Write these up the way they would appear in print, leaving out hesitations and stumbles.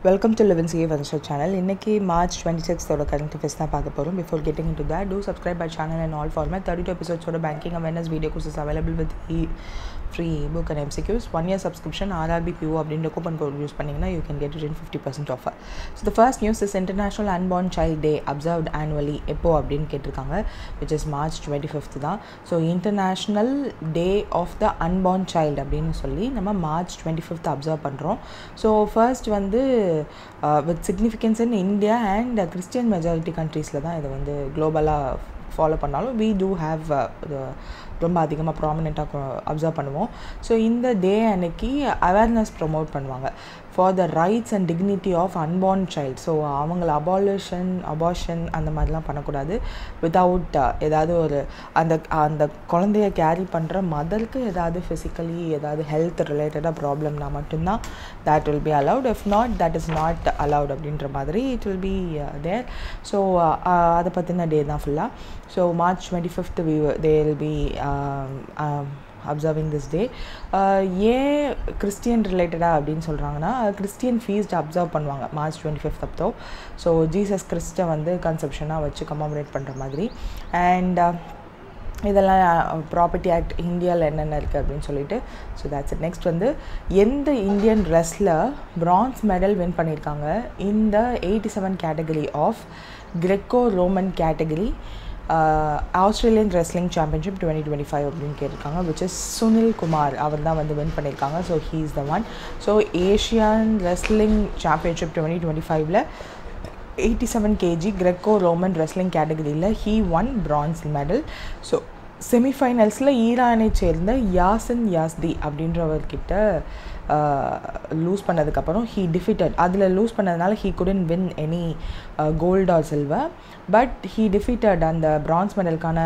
Welcome to Live and Save Answer channel. Inniki March 26th oda current affairs na paaka porom. Before getting into that, do subscribe our channel in all format. 32 episodes oda banking awareness video courses available with free ebook and MCQs. 1 year subscription RRB PO அப்படின்ற coupon code use பண்ணீங்கன்னா you can get it in 50% offer. So the first news is International Unborn Child Day observed annually எப்போ அப்படின்னு கேட்டிருக்காங்க, which is March 25th தான். So International Day of the Unborn Child அப்படின்னு சொல்லி நம்ம March 25th observe பண்ணுறோம். So first வந்து with significance in India and Christian majority countries-ல தான் இதை வந்து குளோபலாக ஃபாலோ பண்ணாலும் we do have ரொம்ப அதிகமாக ப்ராமினெண்ட்டாக அப்சர்வ் பண்ணுவோம். ஸோ இந்த டே அன்னைக்கு அவேர்னஸ் ப்ரொமோட் பண்ணுவாங்க for the rights and dignity of unborn child. So அவங்கள அபார்ஷன் அந்த மாதிரிலாம் பண்ணக்கூடாது. வித்தவுட் ஏதாவது ஒரு அந்த குழந்தைய கேரி பண்ணுற மதருக்கு ஏதாவது ஃபிசிக்கலி ஏதாவது ஹெல்த் ரிலேட்டடாக ப்ராப்ளம்னா மட்டும்தான் that will be allowed. If not, that is not allowed அப்படின்ற மாதிரி it will be there. So அதை பற்றின டே தான் ஃபுல்லாக. So March 25th they will be observing this day. ஏன் கிறிஸ்டியன் ரிலேட்டடாக அப்படின்னு சொல்கிறாங்கன்னா, கிறிஸ்டியன் ஃபீஸ்ட் அப்சர்வ் பண்ணுவாங்க March 25th அப்போ. ஸோ ஜீசஸ் கிறிஸ்டை வந்து கன்செப்ஷனாக வச்சு கமெமரேட் பண்ணுற மாதிரி. அண்ட் இதெல்லாம் ப்ராப்பர்ட்டி ஆக்ட் இந்தியாவில் என்னென்ன இருக்குது அப்படின்னு சொல்லிட்டு. So that's it. நெக்ஸ்ட் வந்து எந்த Indian wrestler bronze medal win பண்ணியிருக்காங்க இந்த 87 category of Greco Roman category Australian wrestling championship 2025 அப்படின்னு கேட்டிருக்காங்க, விச் இஸ் சுனில் குமார். அவர் தான் வந்து வின் பண்ணியிருக்காங்க. So he is the one. So Asian wrestling championship 2025ல் 87 kg கிரெக்கோ ரோமன் ரெஸ்லிங் கேட்டகரியில் he won bronze medal. So செமிஃபைனல்ஸில் ஈரானை சேர்ந்த யாசின் யாஸ்தி அப்படின்றவர்கிட்ட லூஸ் பண்ணதுக்கப்புறம் ஹீ டிஃபிட்டட். அதில் லூஸ் பண்ணதுனால he couldn't win any gold or silver. But he defeated அந்த பிரான்ஸ் மெடலுக்கான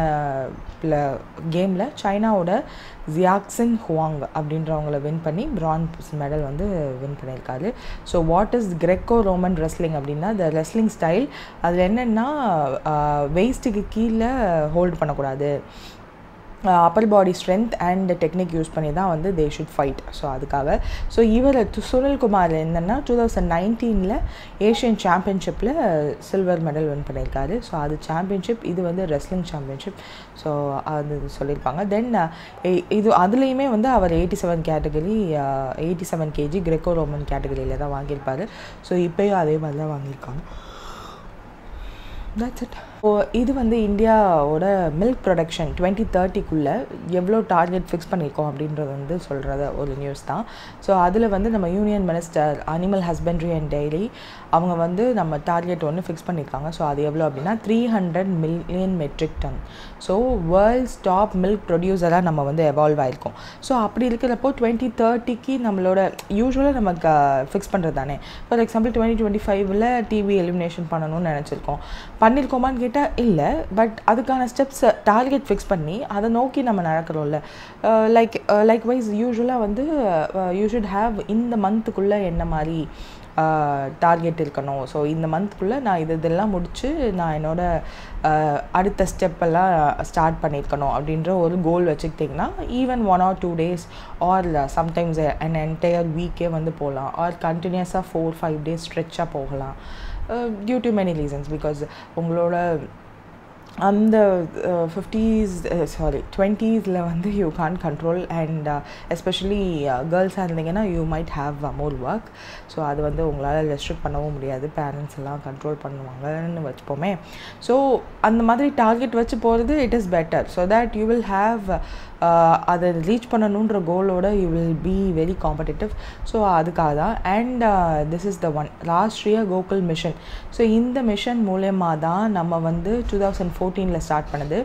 கேமில் சைனாவோட ஜியாக்சின் ஹுவாங் அப்படின்றவங்கள வின் பண்ணி பிரான்ஸ் மெடல் வந்து வின் பண்ணியிருக்காரு. So what is Greco Roman wrestling அப்படின்னா த ரெஸ்லிங் ஸ்டைல். அதில் என்னென்னா வெயிஸ்ட்டுக்கு கீழே ஹோல்டு பண்ணக்கூடாது, அப்பர் பாடி ஸ்ட்ரென்த் அண்ட் டெக்னிக் யூஸ் பண்ணி தான் வந்து தே ஷுட் ஃபைட். ஸோ அதுக்காக ஸோ இவர் சுனில்குமார் என்னென்னா 2019 ஏஷியன் சாம்பியன்ஷிப்பில் சில்வர் மெடல் வின் பண்ணியிருக்காரு. ஸோ அது சாம்பியன்ஷிப், இது வந்து ரெஸ்லிங் சாம்பியன்ஷிப். ஸோ அது சொல்லியிருப்பாங்க. தென் இது அதுலேயுமே வந்து அவர் 87 kg கிரெக்கோ ரோமன் கேட்டகரியில் தான் வாங்கியிருப்பார். ஸோ இப்போயும் அதே மாதிரி தான் வாங்கியிருக்காங்க. That's it. ஸோ இது வந்து இந்தியாவோட மில்க் ப்ரொடக்ஷன் 2030க்குள்ளே எவ்வளோ டார்கெட் ஃபிக்ஸ் பண்ணியிருக்கோம் அப்படின்றது வந்து சொல்கிறத ஒரு நியூஸ் தான். ஸோ அதில் வந்து நம்ம union minister animal husbandry and dairy அவங்க வந்து நம்ம டார்கெட் ஒன்று ஃபிக்ஸ் பண்ணியிருக்காங்க. ஸோ அது எவ்வளோ அப்படின்னா 300 million metric ton. So world's top milk ப்ரொடியூசராக நம்ம வந்து எவால்வ் ஆகிருக்கோம். ஸோ அப்படி இருக்கிறப்போ 2030க்கு நம்மளோட யூஸ்வலாக நமக்கு ஃபிக்ஸ் பண்ணுறது தானே. ஃபார் எக்ஸாம்பிள் 2025ல் டிபி எலிமினேஷன் பண்ணணும்னு நினச்சிருக்கோம். பண்ணியிருக்கோமான்னு கேட்டால் இல்லை. பட் அதுக்கான ஸ்டெப்ஸ் டார்கெட் ஃபிக்ஸ் பண்ணி அதை நோக்கி நம்ம நடக்கிறோம்ல. லைக்வைஸ் யூஸ்வலாக வந்து யூ ஷுட் ஹாவ் இந்த மந்த்துக்குள்ளே என்ன மாதிரி டார்கெட் இருக்கணும். ஸோ இந்த மந்த்துக்குள்ளே நான் இதெல்லாம் முடித்து நான் என்னோடய அடுத்த ஸ்டெப்பெல்லாம் ஸ்டார்ட் பண்ணியிருக்கணும் அப்படின்ற ஒரு கோல் வச்சுக்கிட்டிங்கன்னா even 1 or 2 days or sometimes an entire வீக்கே வந்து போகலாம். ஆர் கண்டினியூஸாக 4-5 days ஸ்ட்ரெச்சாக போகலாம். Due to many reasons. Because உங்களோட அந்த 20s வந்து you can control and especially கேர்ள்ஸாக இருந்தீங்கன்னா you might have more work. So அது வந்து உங்களால் ரெஸ்ட்ரிக்ட் பண்ணவும் முடியாது. பேரண்ட்ஸ் எல்லாம் கண்ட்ரோல் பண்ணுவாங்கன்னு வச்சுப்போமே. ஸோ அந்த மாதிரி டார்கெட் வச்சு போகிறது it is better. So that you will have அதை ரீச் பண்ணணுன்ற கோலோட you will be very competitive. So அதுக்காக தான். And this is the one Rashtriya Gokul mission. So இந்த மிஷன் மூலயமா தான் நம்ம வந்து 2014 ஸ்டார்ட் பண்ணுது.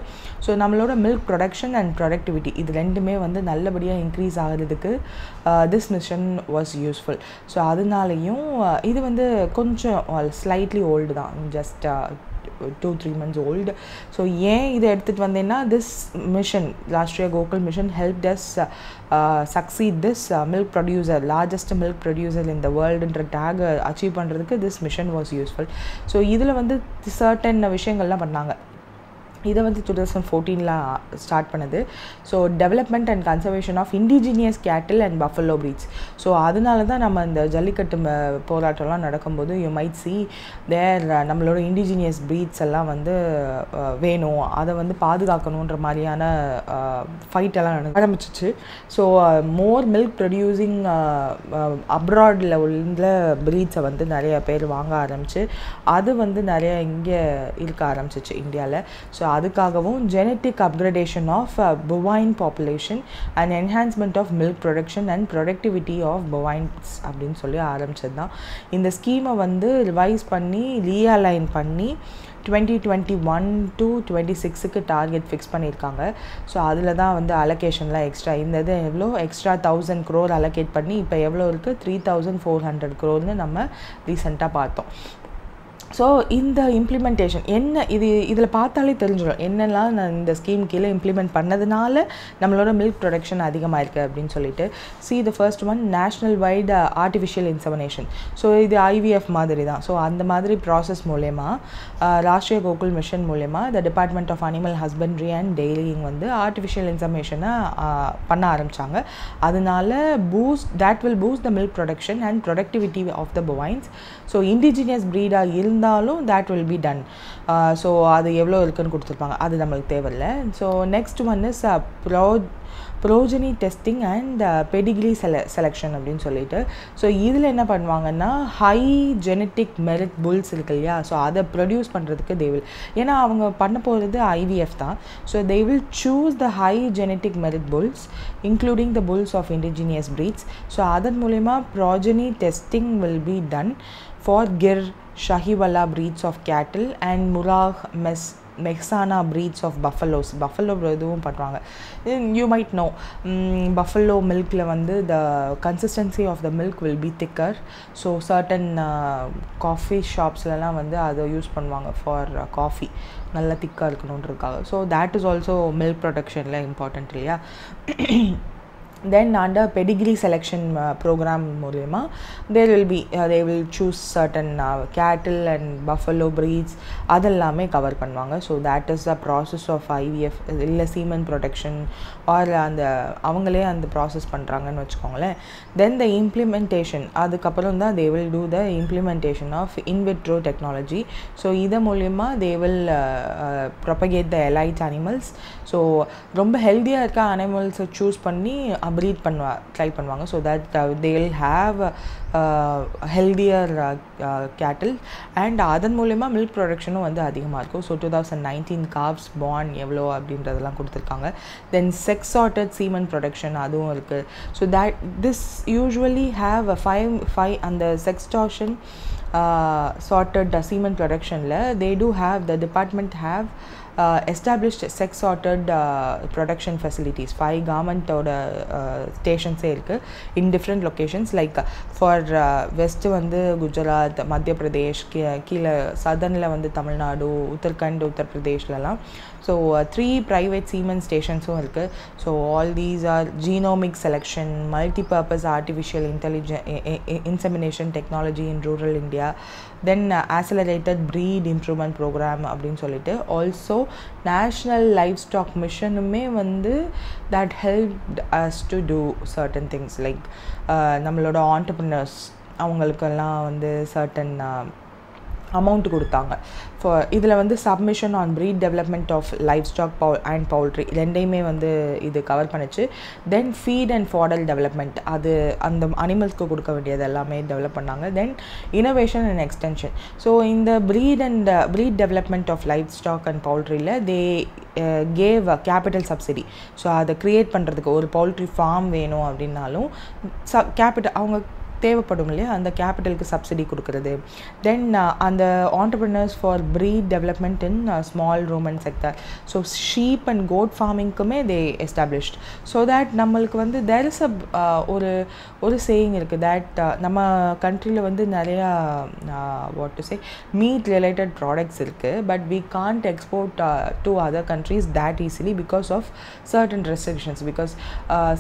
ஸோ நம்மளோட மில்க் ப்ரொடக்ஷன் அண்ட் ப்ரொடக்டிவிட்டி இது ரெண்டுமே வந்து நல்லபடியாக இன்க்ரீஸ் ஆகிறதுக்கு this mission was useful. So அதனாலையும் இது வந்து கொஞ்சம் ஸ்லைட்லி ஓல்டு தான், ஜஸ்ட் 2-3 months old. ஸோ ஏன் இதை எடுத்துகிட்டு வந்தேன்னா this mission Rashtriya Gokul mission helped us succeed this milk producer, largest milk producer in the world என்ற டேக் அச்சீவ் பண்ணுறதுக்கு this mission was useful. So இதில் வந்து சர்டன் விஷயங்கள்லாம் பண்ணாங்க. இதை வந்து 2014 ஸ்டார்ட் பண்ணுது. So development and conservation of indigenous cattle and buffalo breeds. So அதனால தான் நம்ம இந்த ஜல்லிக்கட்டு போராட்டம்லாம் நடக்கும்போது யூ மைட் சி தேர் நம்மளோட இண்டிஜினியஸ் ப்ரீட்ஸ் எல்லாம் வந்து வேணும், அதை வந்து பாதுகாக்கணுன்ற மாதிரியான ஃபைட்டெல்லாம் ஆரம்பிச்சிச்சு. ஸோ மோர் மில்க் ப்ரொடியூசிங் அப்ராடில் உள்ள ப்ரீட்ஸை வந்து நிறைய பேர் வாங்க ஆரம்பிச்சு அது வந்து நிறைய இங்கே இருக்க ஆரம்பிச்சிச்சு இந்தியாவில். ஸோ அதுக்காகவும் genetic upgradation of bovine population and enhancement of milk production and productivity of bovines அப்படின்னு சொல்லி ஆரம்பிச்சது தான். இந்த ஸ்கீமை வந்து ரிவைஸ் பண்ணி ரீஅலைன் பண்ணி 2021 to 2026 டார்கெட் ஃபிக்ஸ் பண்ணியிருக்காங்க. ஸோ அதில் தான் வந்து அலோகேஷன்லாம் எக்ஸ்ட்ரா இந்த இது எவ்வளோ எக்ஸ்ட்ரா 1000 crore அலோகேட் பண்ணி இப்போ எவ்வளோ இருக்குது 3400 crore நம்ம ரீசெண்டாக பார்த்தோம். ஸோ இந்த இம்ப்ளிமெண்டேஷன் என்ன இதில் பார்த்தாலே தெரிஞ்சிடும் என்னெல்லாம் நான் இந்த ஸ்கீம் கீழே இம்ப்ளிமெண்ட் பண்ணதுனால நம்மளோட மில்க் ப்ரொடக்ஷன் அதிகமாக இருக்குது அப்படின்னு சொல்லிட்டு. The first one national wide artificial insemination. So இது IVF மாதிரி தான். ஸோ அந்த மாதிரி ப்ராசஸ் மூலயமா ராஷ்ட்ரிய கோகுல் மிஷன் மூலயமா the department of animal husbandry and dairying வந்து ஆர்டிஃபிஷியல் இன்செமினேஷனை பண்ண ஆரம்பித்தாங்க. அதனால that will boost the milk production and productivity of the bovines. So indigenous ப்ரீடாக இருந்தாலும் that will be done. So அது எவ்வளோ இருக்குன்னு கொடுத்துருப்பாங்க, அது நம்மளுக்கு தேவையில்லை. So next one is progeny testing and pedigree selection அப்படின்னு சொல்லிட்டு. ஸோ இதில் என்ன பண்ணுவாங்கன்னா ஹை ஜெனட்டிக் மெரிட் புல்ஸ் இருக்கு இல்லையா, ஸோ அதை ப்ரொடியூஸ் பண்ணுறதுக்கு ஏன்னா அவங்க பண்ண போகிறது IVF தான். So they will choose the high genetic merit bulls including the bulls of indigenous breeds. So அதன் மூலயமா progeny testing will be done for Gir, Shahiwala breeds of cattle and Murag Mehsana breeds of buffaloes. Buffalo இதுவும் பண்ணுவாங்க. You might know buffalo milkல வந்து the consistency of the milk will be thicker. So certain coffee shopsலாம் வந்து அதை use பண்ணுவாங்க for coffee நல்லா திக்காக இருக்கணுன்றதுக்காக. So that is also milk productionல important இல்லையா. Then under pedigree selection program மூலமா they will choose certain cattle and buffalo breeds அதெல்லாமே கவர் பண்ணுவாங்க. So that is the process of IVF இல்லை semen protection or அந்த அவங்களே அந்த ப்ராசஸ் பண்ணுறாங்கன்னு வச்சுக்கோங்களேன். Then the implementation அதுக்கப்புறம் தான் they will do the implementation of in vitro technology. So இது மூலமா they will propagate the elite animals. So ரொம்ப ஹெல்த்தியாக இருக்க அனிமல்ஸை சூஸ் பண்ணி ப்ரீட் ட்ரை பண்ணுவாங்க. So that they will have healthier கேட்டில் அண்ட் அதன் மூலயமா மில்க் ப்ரொடக்ஷனும் வந்து அதிகமாக இருக்கும். ஸோ 2019 calves born எவ்வளோ அப்படின்றதெல்லாம் கொடுத்துருக்காங்க. தென் செக்ஸ் சார்ட்டட் சீமன் ப்ரொடக்ஷன் அதுவும் இருக்குது. So this usually have five அந்த sextortion sorted semen productionல they do have the department have established sex sorted production facilities. 5 government stations இருக்கு in different locations like for west வந்து குஜராத், மத்திய பிரதேஷ், கீழே சதர்னில் வந்து தமிழ்நாடு, உத்தரகண்ட், உத்தரப்பிரதேஷ்லலாம். ஸோ 3 private semen stationஸும் இருக்குது. So all these are genomic selection, multi-purpose artificial insemination technology in rural India, then accelerated breed improvement program அப்படின்னு சொல்லிட்டு. ஆல்சோ நேஷ்னல் லைஃப் ஸ்டாக் மிஷனுமே வந்து that helped us to do certain things like நம்மளோட entrepreneurs அவங்களுக்கெல்லாம் வந்து certain amount கொடுத்தாங்க. இதில் வந்து submission on breed development of livestock and poultry ரெண்டையுமே வந்து இது கவர் பண்ணிச்சு. Then feed and fodder development அது அந்த அனிமல்ஸ்க்கு கொடுக்க வேண்டியது எல்லாமே டெவலப் பண்ணாங்க. Then innovation and extension. So இந்த breed development of livestock and பவுல்ட்ரியில் they gave capital subsidy. So அதை க்ரியேட் பண்ணுறதுக்கு ஒரு பவுல்ட்ரி ஃபார்ம் வேணும் அப்படின்னாலும் கேபிட்டல் அவங்க தேவைப்படும் இல்லையா, அந்த கேபிட்டலுக்கு சப்சிடி கொடுக்குறது. தென் அந்த entrepreneurs for breed development in small ruminant sector. So sheep and goat ஃபார்மிங்க்குமே தே எஸ்டாப்ளிஷ்ட். ஸோ தேட் நம்மளுக்கு வந்து தேர் இஸ் ஒரு சேயிங் இருக்குது தேட் நம்ம கண்ட்ரியில் வந்து நிறையா what to say meat related products இருக்குது. But we can't export to other countries that easily because of certain restrictions. Because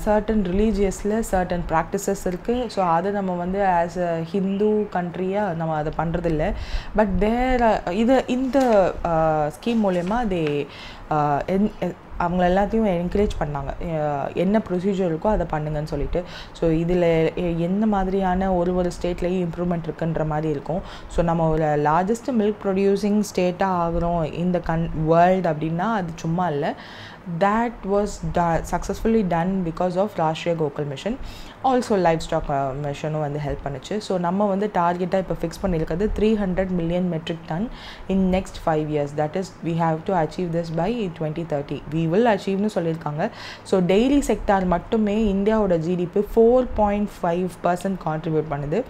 certain ரிலீஜியஸில் சர்டன் ப்ராக்டிசஸ் இருக்குது. ஸோ அதை நம்ம நம்ம வந்து ஆஸ் அ ஹிந்து கண்ட்ரியாக நம்ம அதை பண்ணுறதில்ல. பட் இந்த ஸ்கீம் மூலயமா அவங்கள எல்லாத்தையும் என்கரேஜ் பண்ணாங்க, என்ன ப்ரொசீஜர் இருக்கோ அதை பண்ணுங்கன்னு சொல்லிட்டு. ஸோ இதில் எந்த மாதிரியான ஒரு ஸ்டேட்லேயும் இம்ப்ரூவ்மெண்ட் இருக்குன்ற மாதிரி இருக்கும். ஸோ நம்ம ஒரு லார்ஜஸ்ட் மில்க் ப்ரொடியூசிங் ஸ்டேட்டாக ஆகிறோம் இந்த வேர்ல்டு அப்படின்னா அது சும்மா இல்லை. that was successfully done because of Rashtriya Gokul Mission. Also livestock mission வந்து ஹெல்ப் பண்ணுச்சு. ஸோ நம்ம வந்து டார்கெட்டாக இப்போ ஃபிக்ஸ் பண்ணியிருக்கிறது 300 million metric ton in next 5 years. that is we have to achieve this by 2030. we will achieve சொல்லியிருக்காங்க. So dairy sector மட்டுமே இந்தியாவோட GDP 4.5% contribute பண்ணுது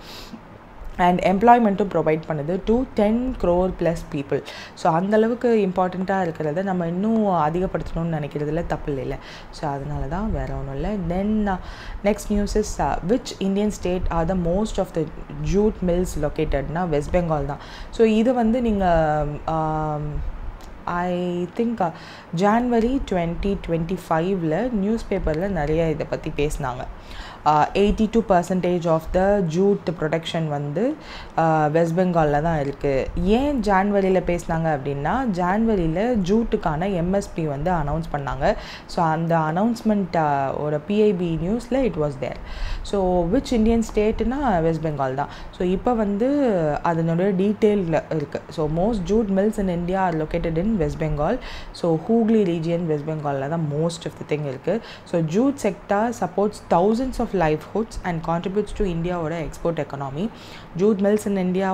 அண்ட் எம்ப்ளாய்மெண்ட்டும் ப்ரொவைட் பண்ணுது to 10 crore plus people. So அந்தளவுக்கு இம்பார்ட்டண்ட்டாக இருக்கிறத நம்ம இன்னும் அதிகப்படுத்தணும்னு நினைக்கிறதுல தப்பு இல்லை. ஸோ அதனால தான் வேறு ஒன்றும் இல்லை. Then next news is which Indian state are the most of the jute mills லொக்கேட்டட்னா வெஸ்ட் பெங்கால் தான். ஸோ இது வந்து நீங்கள் ஐ திங்க் ஜான்வரி 2025 நியூஸ் பேப்பரில் நிறைய இதை பற்றி பேசினாங்க. 82% ஆஃப் த ஜூட் ப்ரொடக்ஷன் வந்து வெஸ்ட் பெங்காலில் தான் இருக்குது. ஏன் ஜான்வரியில் பேசினாங்க அப்படின்னா ஜான்வரியில் ஜூட்டுக்கான எம்எஸ்பி வந்து அனௌன்ஸ் பண்ணாங்க. ஸோ அந்த அனௌன்ஸ்மெண்ட் ஒரு பிஐபி நியூஸில் it was there. So which Indian ஸ்டேட்னா வெஸ்ட் பெங்கால் தான். ஸோ இப்போ வந்து அதனுடைய டீட்டெயிலில் இருக்குது. So most jute mills in India are located in West Bengal. So Hooghly region West பெங்காலில் தான் மோஸ்ட் ஆஃப் தி திங் இருக்குது. So jute sector supports thousands of livelihoods and contributes to India oda export economy. Jute mills in India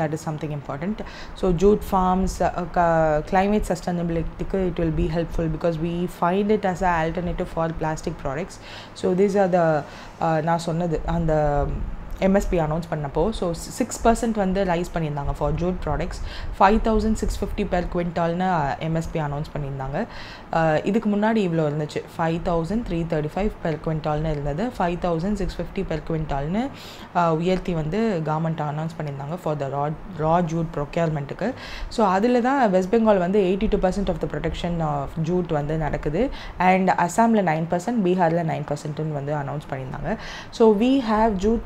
that is something important. So jute farms climate sustainability it will be helpful because we find it as an alternative for plastic products. So these are the na sonnadu and the MSP announce பண்ணப்போ so 6% வந்து rise பண்ணியிருந்தாங்க for jute products. 5650 per குவிண்டால்னு MSP announce பண்ணியிருந்தாங்க. இதுக்கு முன்னாடி இவ்வளோ இருந்துச்சு, 5335 per குவிண்டால்னு இருந்தது. 5650 பெர் குவிண்டால்னு உயர்த்தி வந்து கவர்மெண்ட் அனௌன்ஸ் பண்ணியிருந்தாங்க ஃபார் த ரா ஜூட் ப்ரொக்யூர்மெண்ட்டுக்கு. ஸோ அதில் தான் வெஸ்ட் பெங்கால் வந்து 82% of the production of jute வந்து நடக்குது. அண்ட் அசாமில் 9%, பீகாரில் 9%ன்னு வந்து அனௌன்ஸ் பண்ணியிருந்தாங்க. So we have jute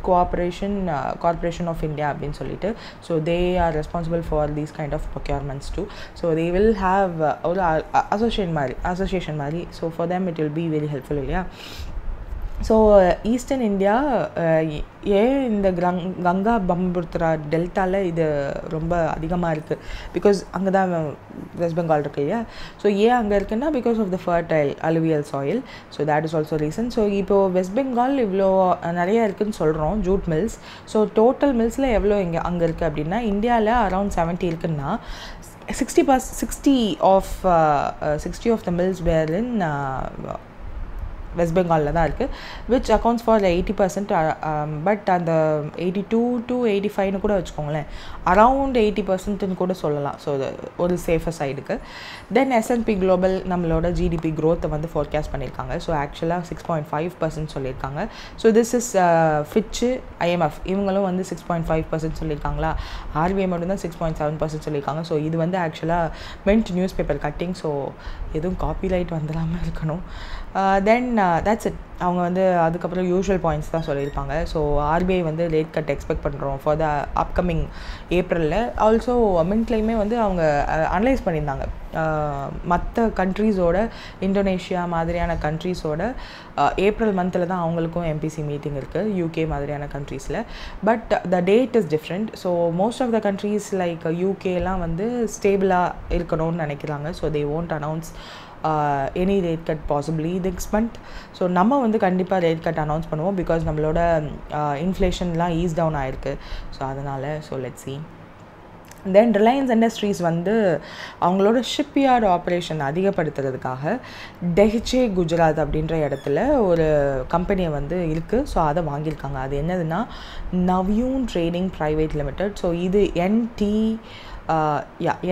Corporation of India அப்படின்னு சொல்லிட்டு. So they are responsible for these kind of procurements too. So they will have ஒரு அசோசியேஷன் மாதிரி. So for them it will be very helpful இல்லையா. So eastern India ஏன் இந்த கங்கா பிரம்மபுத்திரா டெல்டாவில் இது ரொம்ப அதிகமாக இருக்குது பிகாஸ் அங்கே தான் வெஸ்ட் பெங்கால் இருக்குது இல்லையா. ஸோ ஏன் அங்கே இருக்குன்னா because of the fertile alluvial soil. So that is also reason. So இப்போது வெஸ்ட் பெங்கால் இவ்வளோ நிறையா இருக்குதுன்னு சொல்கிறோம் ஜூட் மில்ஸ். ஸோ டோட்டல் மில்ஸில் எவ்வளோ அங்கே இருக்குது அப்படின்னா இந்தியாவில் அரௌண்ட் 70 இருக்குன்னா 60 of the mills were in West பெங்காலில் தான் இருக்குது, விச் அக்கௌண்ட்ஸ் ஃபார் 80%. பட் அந்த 82 to 85ன்னு கூட வச்சுக்கோங்களேன், அரவுண்ட் 80%ன்னு கூட சொல்லலாம். ஸோ ஒரு சேஃபர் சைடுக்கு. தென் S&P குளோபல் நம்மளோட ஜிடிபி க்ரோத்தை வந்து ஃபோர்காஸ்ட் பண்ணியிருக்காங்க. ஸோ ஆக்சுவலாக 6.5% சொல்லியிருக்காங்க. ஸோ திஸ் இஸ் ஃபிட்ச்சு, IMF இவங்களும் வந்து 6.5% சொல்லியிருக்காங்களா. RBI மட்டும்தான் 6.7% சொல்லியிருக்காங்க. ஸோ இது வந்து ஆக்சுவலாக மென்ட் நியூஸ் பேப்பர் கட்டிங். ஸோ எதுவும் காப்பிரைட் வந்துடாமல் இருக்கணும். Then that's it. அவங்க வந்து அதுக்கப்புறம் யூஷுவல் பாயிண்ட்ஸ் தான் சொல்லியிருப்பாங்க. ஸோ RBI வந்து ரேட் கட் எக்ஸ்பெக்ட் பண்ணுறோம் ஃபார் த அப்கமிங் ஏப்ரலில். ஆல்சோ மின்ட்லேயுமே வந்து அவங்க அனலைஸ் பண்ணியிருந்தாங்க மற்ற கண்ட்ரீஸோட, இந்தோனேஷியா மாதிரியான கண்ட்ரீஸோட ஏப்ரல் மந்தில் தான் அவங்களுக்கும் MPC மீட்டிங் இருக்குது, UK மாதிரியான கண்ட்ரீஸில். But the date is different. So most of the countries like UKலாம் வந்து ஸ்டேபிளாக இருக்கணும்னு நினைக்கிறாங்க. So they won't announce any rate cut possibly next month. So நம்ம வந்து கண்டிப்பாக ரேட் கட் அனௌன்ஸ் பண்ணுவோம் பிகாஸ் நம்மளோட இன்ஃப்ளேஷன்லாம் ஈஸ் டவுன் ஆகிருக்கு. ஸோ அதனால் so let's see. Then Reliance Industries வந்து அவங்களோட ஷிப்யார்டு ஆப்ரேஷன் அதிகப்படுத்துறதுக்காக டெஹ்சே குஜராத் அப்படின்ற இடத்துல ஒரு கம்பெனியை வந்து இருக்குது. ஸோ அதை வாங்கியிருக்காங்க. அது என்னதுன்னா Nauyaan trading private limited. So இது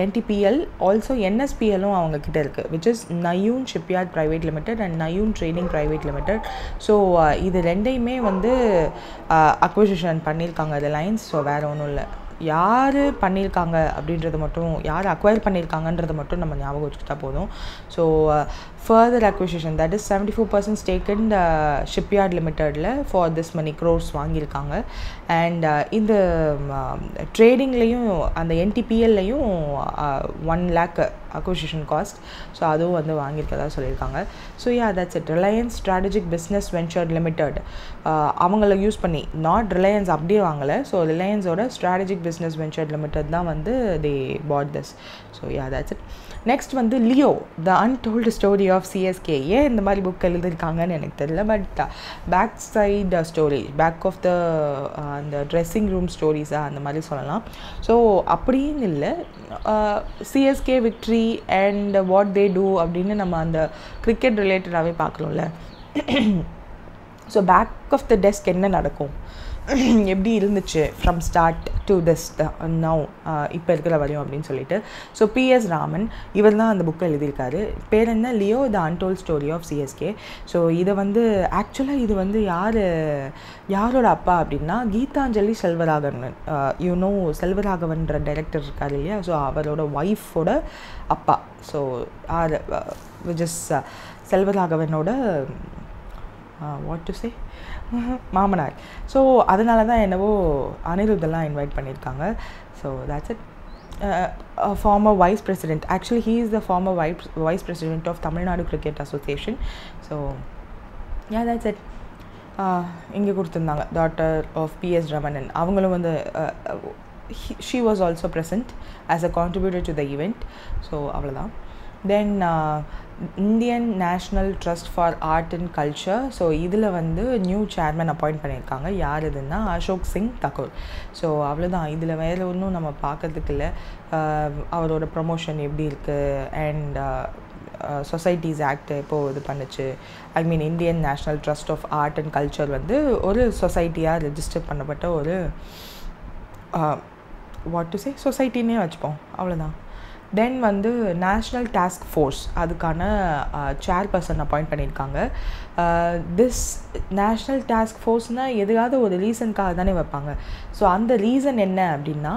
NTPL ஆல்சோ NSPLும் அவங்கக்கிட்ட இருக்குது, which is Nauyaan shipyard private limited and Nauyaan trading private limited. So இது ரெண்டையுமே வந்து அக்விசிஷன் பண்ணியிருக்காங்க ரிலையன்ஸ். ஸோ வேறு ஒன்றும் இல்லை, யார் பண்ணியிருக்காங்க அப்படின்றது மட்டும், யார் அக்வயர் பண்ணியிருக்காங்கன்றதை மட்டும் நம்ம ஞாபகம் வச்சுக்கிட்டா போதும். So further acquisition, that is 74% stake in shipyard லிமிட்டடில் ஃபார் திஸ் மணி க்ரோர்ஸ் வாங்கியிருக்காங்க. அண்ட் இந்த ட்ரேடிங்லேயும் அந்த NTPLலையும் 1 lakh அக்விசிஷன் காஸ்ட். ஸோ அதுவும் வந்து வாங்கியிருக்கதா சொல்லியிருக்காங்க. So that's it. Reliance strategic business venture limited அவங்கள யூஸ் பண்ணி, நாட் ரிலையன்ஸ் அப்படியே வாங்கலை. ஸோ ரிலையன்ஸோட ஸ்ட்ராட்டஜிக் பிஸ்னஸ் வெஞ்சர் லிமிடெட் தான் வந்து they bought this. So that's it. Next வந்து Leo the untold story of CSK. ஏன் இந்த மாதிரி புக் எழுதியிருக்காங்கன்னு எனக்கு தெரியல. But back side story, back of the அந்த ட்ரெஸ்ஸிங் ரூம் ஸ்டோரிஸாக அந்த மாதிரி சொல்லலாம். ஸோ அப்படின்னு இல்லை, CSK victory and what they do அப்படின்னு நம்ம அந்த கிரிக்கெட் ரிலேட்டடாகவே பார்க்கணும்ல. So back of the desk என்ன நடக்கும், எப்படி இருந்துச்சு from start to this now, இப்போ இருக்கிற வரையும் அப்படின்னு சொல்லிட்டு. ஸோ PS ராமன் இவர் தான் அந்த புக்கை எழுதியிருக்காரு. பேர் என்ன, Leo the untold story of CSK. So இதை வந்து ஆக்சுவலாக இது வந்து யாரோட அப்பா அப்படின்னா கீதாஞ்சலி செல்வராகவன். யூனோ செல்வராகவன்ற டைரக்டர் இருக்கார் இல்லையா, ஸோ அவரோட ஒய்ஃபோட அப்பா. ஸோ விச் இஸ் செல்வராகவனோட வாட் டு சே மாமனார். ஸோ அதனால தான் என்னவோ அனிருத்தெல்லாம் இன்வைட் பண்ணியிருக்காங்க. So that's it. Former vice president, actually he is the former vice president of Tamil Nadu cricket association. So that's it. இங்கே கொடுத்துருந்தாங்க டாட்டர் ஆஃப் PS ரமணன். அவங்களும் வந்து she was also present as a contributor to the event. So அவ்வளோதான். Then Indian national trust for art and culture. So இதில் வந்து new chairman appoint பண்ணியிருக்காங்க. யார் இதுன்னா அசோக் சிங் தக்கூர். ஸோ அவ்வளோதான். இதில் வேறு ஒன்றும் நம்ம பார்க்கறதுக்கு இல்லை. அவரோட ப்ரமோஷன் எப்படி இருக்குது அண்ட் சொசைட்டிஸ் ஆக்ட் எப்போது இது பண்ணுச்சு, I mean Indian national trust of art and culture வந்து ஒரு சொசைட்டியாக ரெஜிஸ்டர் பண்ணப்பட்ட ஒரு வாட் டு சே சொசைட்டின்னே வச்சுப்போம், அவ்வளோதான். தென் வந்து நேஷ்னல் டாஸ்க் ஃபோர்ஸ், அதுக்கான சேர்பர்சன் அப்பாயிண்ட் பண்ணியிருக்காங்க. திஸ் நேஷ்னல் டாஸ்க் ஃபோர்ஸ்னால் எதுக்காவது ஒரு ரீசனுக்காக தானே வைப்பாங்க. ஸோ அந்த ரீசன் என்ன அப்படின்னா,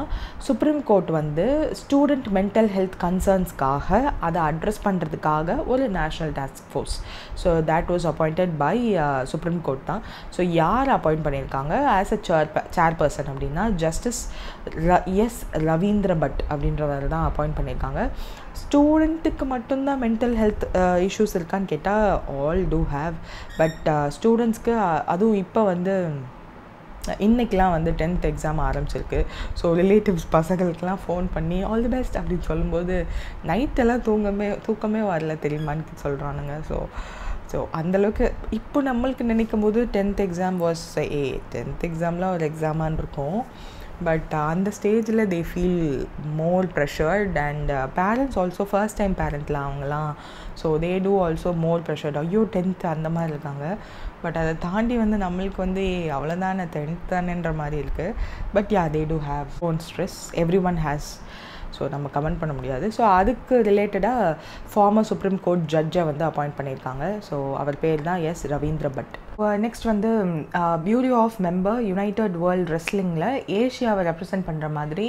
சுப்ரீம் கோர்ட் வந்து ஸ்டூடெண்ட் மென்டல் ஹெல்த் கன்சர்ன்ஸ்க்காக அதை அட்ரஸ் பண்ணுறதுக்காக ஒரு national task force. So that was appointed by Supreme Court தான். ஸோ யார் அப்பாயிண்ட் பண்ணியிருக்காங்க ஆஸ் அ சேர்பர்சன் அப்படின்னா ஜஸ்டிஸ் எஸ் ரவீந்திர பட் அப்படின்றவர் தான் அப்பாயிண்ட் பண்ணியிருக்காங்க. ஸ்டூடெண்ட்டுக்கு மட்டும்தான் மென்டல் ஹெல்த் இஷ்யூஸ் இருக்கான்னு கேட்டால் ஆல் டூ ஹேவ். பட் ஸ்டூடெண்ட்ஸ்க்கு அதுவும் இப்போ வந்து இன்றைக்கெலாம் வந்து 10th எக்ஸாம் ஆரம்பிச்சிருக்கு. ஸோ ரிலேட்டிவ்ஸ் பசங்களுக்கெலாம் ஃபோன் பண்ணி ஆல் தி பெஸ்ட் அப்படின்னு சொல்லும்போது நைட்டெல்லாம் தூக்கமே வரல தெரியுமான்னு சொல்கிறானுங்க. ஸோ அந்தளவுக்கு இப்போ நம்மளுக்கு நினைக்கும் போது 10th எக்ஸாம் வாஸ் 10th எக்ஸாம்லாம் ஒரு எக்ஸாமான்னு இருக்கும். பட் அந்த ஸ்டேஜில் they feel more pressured and parents also first time பேரண்ட்லாம் அவங்களாம். So they too also more pressured. ஐயோ 10th அந்த மாதிரி இருக்காங்க. பட் அதை தாண்டி வந்து நம்மளுக்கு வந்து அவ்வளோதானே 10th தானேன்ற மாதிரி இருக்குது. But they do have own stress, every one has. So நம்ம கமெண்ட் பண்ண முடியாது. ஸோ அதுக்கு ரிலேட்டடாக ஃபார்மர் சுப்ரீம் கோர்ட் ஜட்ஜை வந்து அப்பாயிண்ட் பண்ணியிருக்காங்க. ஸோ அவர் பேர் தான் எஸ் ரவீந்திர பட். நெக்ஸ்ட் வந்து bureau of member United World ரெஸ்லிங்கில் ஏஷியாவை ரெப்ரசென்ட் பண்ணுற மாதிரி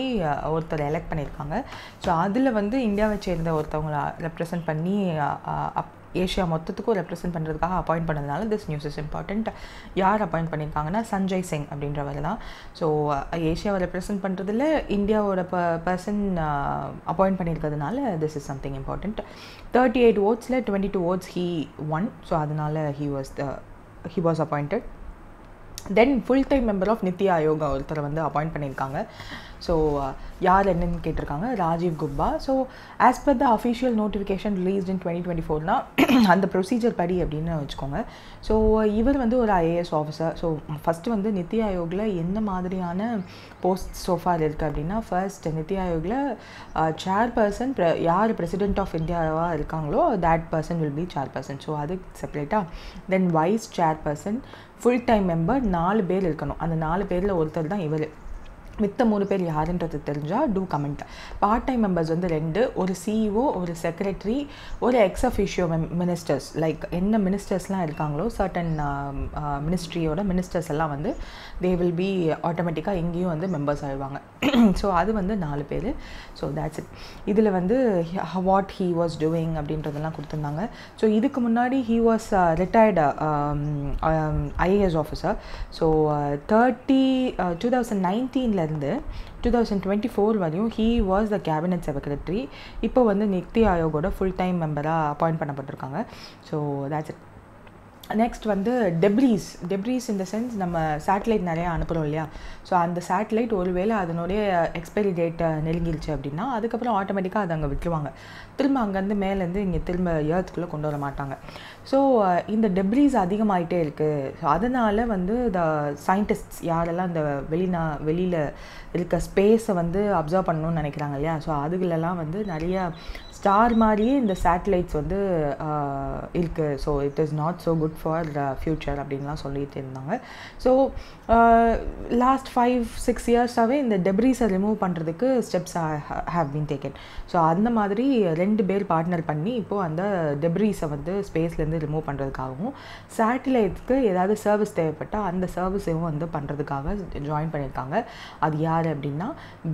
ஒருத்தர் எலெக்ட் பண்ணியிருக்காங்க. ஸோ அதில் வந்து இந்தியாவை சேர்ந்த ஒருத்தவங்களை ரெப்ரசென்ட் பண்ணி ஏஷியா மொத்தத்துக்கும் ரெப்ரசென்ட் பண்ணுறதுக்காக அப்பாயிண்ட் பண்ணதுனால திஸ் நியூஸ் இஸ் இம்பார்ட்டண்ட். யார் அப்பாயிண்ட் பண்ணியிருக்காங்கன்னா சஞ்சய் சிங் அப்படின்றவர் தான். ஸோ ஏஷியாவை ரெப்ரசென்ட் பண்ணுறதுல இந்தியாவோட பர்சன் அப்பாயிண்ட் பண்ணியிருக்கிறதுனால this is something important. 38 votes 22 votes he won. ஸோ அதனால he was appointed. Then full time member of NITI Aayog ஒருத்தரை வந்து அப்பாயிண்ட் பண்ணியிருக்காங்க. ஸோ யார் என்னன்னு கேட்டிருக்காங்க, Rajiv Gauba. So as per the official notification released in 2024 அந்த ப்ரொசீஜர் படி அப்படின்னு வச்சுக்கோங்க. ஸோ இவர் வந்து ஒரு IAS ஆஃபீஸர். ஸோ ஃபஸ்ட்டு வந்து நித்தி ஆயோகில் என்ன மாதிரியான போஸ்ட் சோஃபார் இருக்குது அப்படின்னா, ஃபர்ஸ்ட் நித்தி ஆயோகில் சேர்பர்சன் யார் பிரசிடென்ட் ஆஃப் இந்தியாவாக இருக்காங்களோ that person will be chairperson. So அது செப்பரேட்டாக. தென் wise chairperson, full time member 4 பேர் இருக்கணும். அந்த 4 பேரில் ஒருத்தர் தான் இவர். மித்த 3 பேர் யாருன்றது தெரிஞ்சால் do comment. Part time members வந்து 2, ஒரு சிஇஓ, ஒரு செக்ரட்டரி, ஒரு எக்ஸ் அஃபிஷியோ மினிஸ்டர்ஸ். லைக் என்ன மினிஸ்டர்ஸ்லாம் இருக்காங்களோ சர்டன் மினிஸ்ட்ரியோட மினிஸ்டர்ஸ் எல்லாம் வந்து தே வில் பி ஆட்டோமேட்டிக்காக எங்கேயும் வந்து மெம்பர்ஸ் ஆகிடுவாங்க. ஸோ அது வந்து 4 பேர். So that's it. இதில் வந்து வாட் ஹீ வாஸ் டூயிங் அப்படின்றதெல்லாம் கொடுத்துருந்தாங்க. ஸோ இதுக்கு முன்னாடி he was retired IAS officer. So 2019 இருந்து 2024 வரையும் he was the cabinet secretary. இப்போ வந்து நித்தி ஆயோகோட ஃபுல் டைம் மெம்பராக அப்பாயிண்ட் பண்ணப்பட்டிருக்காங்க. So that's it. நெக்ஸ்ட் வந்து டெப்ரீஸ் இந்த சென்ஸ் நம்ம சேட்டலைட் நிறையா அனுப்புகிறோம் இல்லையா. ஸோ அந்த சேட்டலைட் ஒருவேளை அதனுடைய எக்ஸ்பைரி டேட்டை நெருங்கிருச்சு அப்படின்னா அதுக்கப்புறம் ஆட்டோமேட்டிக்காக அதை அங்கே விட்டுருவாங்க. திரும்ப அங்கேருந்து மேலேருந்து இங்கே திரும்ப ஏர்த்துக்குள்ளே கொண்டு வர மாட்டாங்க. ஸோ இந்த டெப்ரீஸ் அதிகமாகிட்டே இருக்குது. ஸோ அதனால் வந்து த சயின்டிஸ்ட்ஸ் யாரெல்லாம் இந்த வெளியில் இருக்க ஸ்பேஸை வந்து அப்சர்வ் பண்ணணும்னு நினைக்கிறாங்க இல்லையா. ஸோ அதுகளெல்லாம் வந்து நிறைய ஸ்டார் மாதிரியே இந்த சேட்டலைட்ஸ் வந்து இருக்குது. So it is not so good for future அப்படின்லாம் சொல்லிட்டு இருந்தாங்க. ஸோ லாஸ்ட் 5-6 இயர்ஸாகவே இந்த டெப்ரீஸை ரிமூவ் பண்ணுறதுக்கு steps have been taken. So அந்த மாதிரி 2 பேர் பார்ட்னர் பண்ணி இப்போது அந்த டெப்ரீஸை வந்து ஸ்பேஸ்லேருந்து ரிமூவ் பண்ணுறதுக்காகவும் சேட்டலைட்ஸ்க்கு ஏதாவது சர்வீஸ் தேவைப்பட்டால் அந்த சர்வீஸையும் வந்து பண்ணுறதுக்காக ஜாயின் பண்ணியிருக்காங்க. அது யார் அப்படின்னா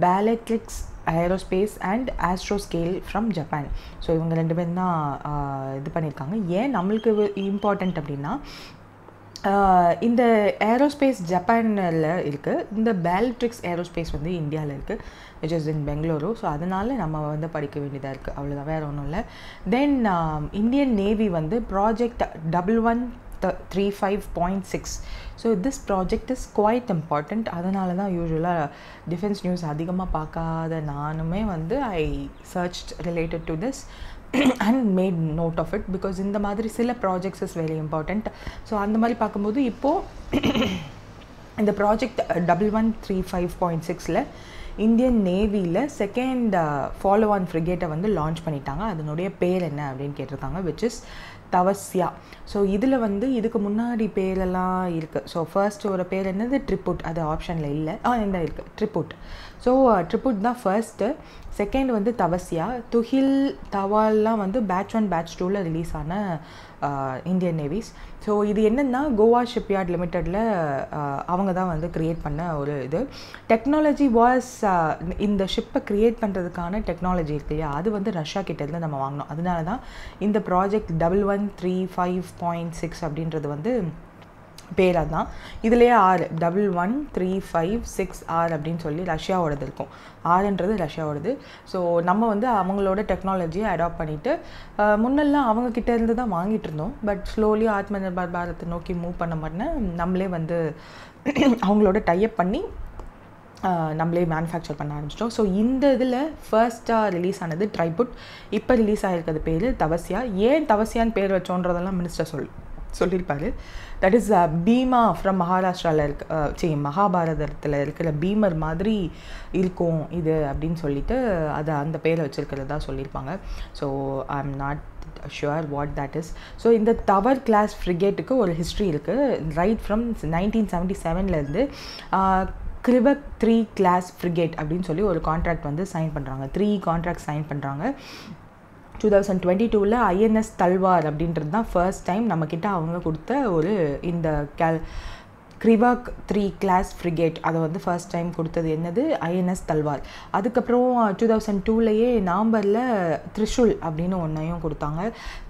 Bellatrix aerospace and Astroscale from Japan. So இவங்க 2 பேரும் தான் இது பண்ணியிருக்காங்க. ஏன் நம்மளுக்கு இம்பார்ட்டண்ட் அப்படின்னா இந்த ஏரோஸ்பேஸ் ஜப்பானில் இருக்குது, இந்த பேலட்ரிக்ஸ் ஏரோஸ்பேஸ் வந்து இந்தியாவில் இருக்குது, which is in Bengaluru. So அதனால் நம்ம வந்து படிக்க வேண்டியதாக இருக்குது. அவ்வளோதான், வேறு ஒன்றும் இல்லை. தென் இந்தியன் நேவி வந்து project 1135.6. So this project is quite important. அதனால தான் யூஸ்வலாக டிஃபென்ஸ் நியூஸ் அதிகமாக பார்க்காத நானுமே வந்து I search related to this and made note of it because இந்த மாதிரி சில projects is very important. So அந்த மாதிரி பார்க்கும்போது இப்போது இந்த ப்ராஜெக்ட் 1135.6ல் இந்தியன் நேவியில் செகண்ட் ஃபாலோ ஆன் ஃப்ரிகேட்டை வந்து லான்ச் பண்ணிட்டாங்க. அதனுடைய பேர் என்ன அப்படின்னு கேட்டிருக்காங்க, விச் இஸ் தவஸ்யா. ஸோ இதில் வந்து இதுக்கு முன்னாடி பேரெல்லாம் இருக்குது. ஸோ ஃபர்ஸ்ட் ஒரு பேர் என்னது ட்ரிப்புட், அது ஆப்ஷனில் இல்லை, இந்த இருக்குது ட்ரிப்புட். ஸோ ட்ரிப்புட் தான் ஃபர்ஸ்ட்டு. செகண்ட் வந்து தவஸ்யா. துஹில் தவால்லாம் வந்து பேட்ச் 1 பேட்ச் 2ல் ரிலீஸ் ஆன இந்தியன் நேவிஸ். ஸோ இது என்னென்னா கோவா ஷிப்யார்ட் லிமிட்டடில் அவங்க தான் வந்து க்ரியேட் பண்ண ஒரு இது. டெக்னாலஜி வாஸ் இந்த ஷிப்பை க்ரியேட் பண்ணுறதுக்கான டெக்னாலஜி இருக்கு இல்லையா, அது வந்து ரஷ்யா கிட்டேருந்து நம்ம வாங்கினோம். அதனால தான் இந்த ப்ராஜெக்ட் 1135.6 அப்படின்றது வந்து பேராக தான். இதுலேயே 6 1135.6R அப்படின்னு சொல்லி ரஷ்யாவோடது இருக்கும். 6ன்றது ரஷ்யாவோடது. ஸோ நம்ம வந்து அவங்களோட டெக்னாலஜியை அடாப்ட் பண்ணிவிட்டு முன்னெல்லாம் அவங்கக்கிட்ட இருந்து தான் வாங்கிட்டு இருந்தோம். பட் ஸ்லோலி ஆத்ம நிர்பார் பாரத்தை நோக்கி மூவ் பண்ண மாட்டேன்னா நம்மளே வந்து அவங்களோட டைப் பண்ணி நம்மளே மேனுஃபேக்சர் பண்ண ஆரம்பிச்சிட்டோம். ஸோ இந்த இதில் ஃபர்ஸ்ட்டாக ரிலீஸ் ஆனது ட்ரைபுட். இப்போ ரிலீஸ் ஆகிருக்கிறது பேர் தவஸ்யா. ஏன் தவஸ்யான்னு பேர் வச்சோன்றதெல்லாம் மினிஸ்டர் சொல்லியிருப்பார். தட் இஸ் பீமா ஃப்ரம் மகாராஷ்டிராவில் மகாபாரதத்தில் இருக்கிற பீமர் மாதிரி இருக்கும் இது அப்படின்னு சொல்லிட்டு அதை அந்த பேரை வச்சுருக்கிறதா சொல்லியிருப்பாங்க. So I am not sure what that is. So இந்த தவர் கிளாஸ் ஃப்ரிகேட்டுக்கு ஒரு ஹிஸ்ட்ரி இருக்குது. ரைட் ஃப்ரம் 1977 கிரிவக் 3 கிளாஸ் ஃப்ரிகேட் அப்படின்னு சொல்லி ஒரு கான்ட்ராக்ட் வந்து சைன் பண்ணுறாங்க. 3 கான்ட்ராக்ட் சைன் பண்ணுறாங்க. 2022 ஐஎன்எஸ் தல்வார் அப்படின்றது தான் ஃபர்ஸ்ட் டைம் நம்மக்கிட்ட அவங்க கொடுத்த ஒரு இந்த கிரிவாக் 3 கிளாஸ் ஃப்ரிகேட். அதை வந்து ஃபர்ஸ்ட் டைம் கொடுத்தது என்னது, ஐஎன்எஸ் தல்வார். அதுக்கப்புறம் 2002 நவம்பரில் த்ரிஷுல் அப்படின்னு ஒன்றையும் கொடுத்தாங்க.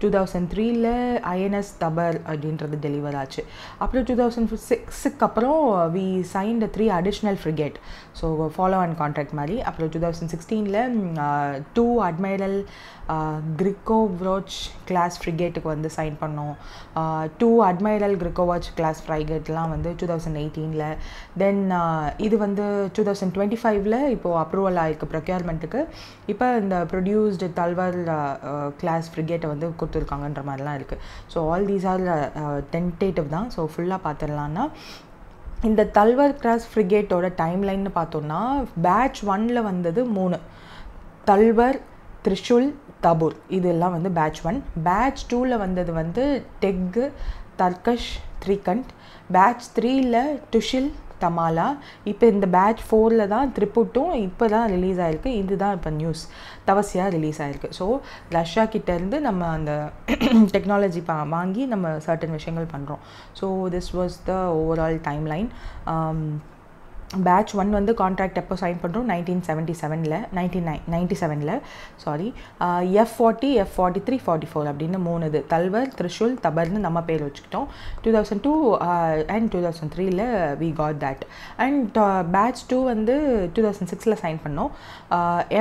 2003 ஐஎன்எஸ் தபர் அப்படின்றது டெலிவர் ஆச்சு. அப்புறம் 2006 அப்புறம் we signed 3 additional frigate. So follow on contract மாதிரி. அப்புறம் 2016 2 அட்மைரல் கிரிக்கோவாச் கிளாஸ் ஃப்ரிகேட்டுக்கு வந்து சைன் பண்ணோம். 2 அட்மைரல் கிரிக்கோவாச் கிளாஸ் ஃப்ரிகேட்லாம் வந்து 2018. தென் இது வந்து 2025 இப்போது அப்ரூவல் ஆகிருக்கு ப்ரொக்யூர்மெண்ட்டுக்கு. இப்போ இந்த ப்ரொடியூஸ்டு தல்வார் கிளாஸ் ஃப்ரிகேட்டை வந்து கொடுத்துருக்காங்கன்ற மாதிரிலாம் இருக்குது. So all these are tentative தான். ஸோ ஃபுல்லாக பார்த்துடலான்னா இந்த தல்வார் கிளாஸ் ஃப்ரிகேட்டோட டைம்லைன்னு பார்த்தோன்னா பேட்ச் 1 வந்தது 3, தல்வார், த்ரிஷுல், தபூர், இதெல்லாம் வந்து பேட்ச் 1. பேட்ச் 2 வந்தது வந்து டெக்கு, தர்கஷ், த்ரீகண்ட். பேட்ச் 3 டுஷில், தமாலா. இப்போ இந்த பேட்ச் 4ல் தான் த்ரிபுட்டும் இப்போ தான் ரிலீஸ் ஆகிருக்கு. இதுதான் இப்போ நியூஸ். தவசியா ரிலீஸ் ஆகிருக்கு. ஸோ ரஷ்யா கிட்டேருந்து நம்ம அந்த டெக்னாலஜி வாங்கி நம்ம சர்டன் விஷயங்கள் பண்ணுறோம். So this was the overall timeline. Batch 1 வந்து கான்ட்ராக்ட் எப்போ சைன் பண்ணுறோம்? 1997 சாரி. F40, F43, 44 அப்படின்னு 3 இது. தல்வர், த்ரிஷூல், தபர்னு நம்ம பேர் வச்சுக்கிட்டோம். 2002 and 2003 we got that. And batch 2 வந்து 2006 சைன் பண்ணோம்.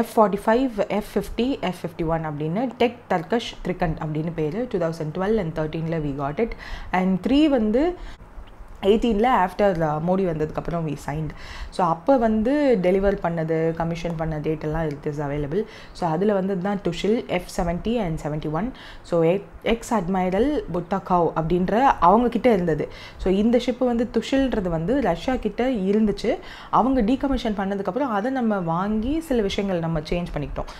F45, F50, F51 அப்படின்னு டெக் தர்கஷ் த்ரிகண்ட் அப்படின்னு பேர். 2012 and 13 we got it. And 3 வந்து 18 ஆஃப்டர் மோடி வந்ததுக்கப்புறம் வி சைன்ட். ஸோ அப்போ வந்து டெலிவர் பண்ணது, கமிஷன் பண்ண டேட்டெல்லாம் இட் இஸ் அவைலபிள். ஸோ அதில் வந்து தான் Tushil, F70 and 71. So ex admiral Butakov அப்படின்ற அவங்கக்கிட்ட இருந்தது. ஸோ இந்த ஷிப்பு வந்து துஷில்ன்றது வந்து ரஷ்யா கிட்ட இருந்துச்சு. அவங்க டீகமிஷன் பண்ணதுக்கப்புறம் அதை நம்ம வாங்கி சில விஷயங்கள் நம்ம சேஞ்ச் பண்ணிக்கிட்டோம்.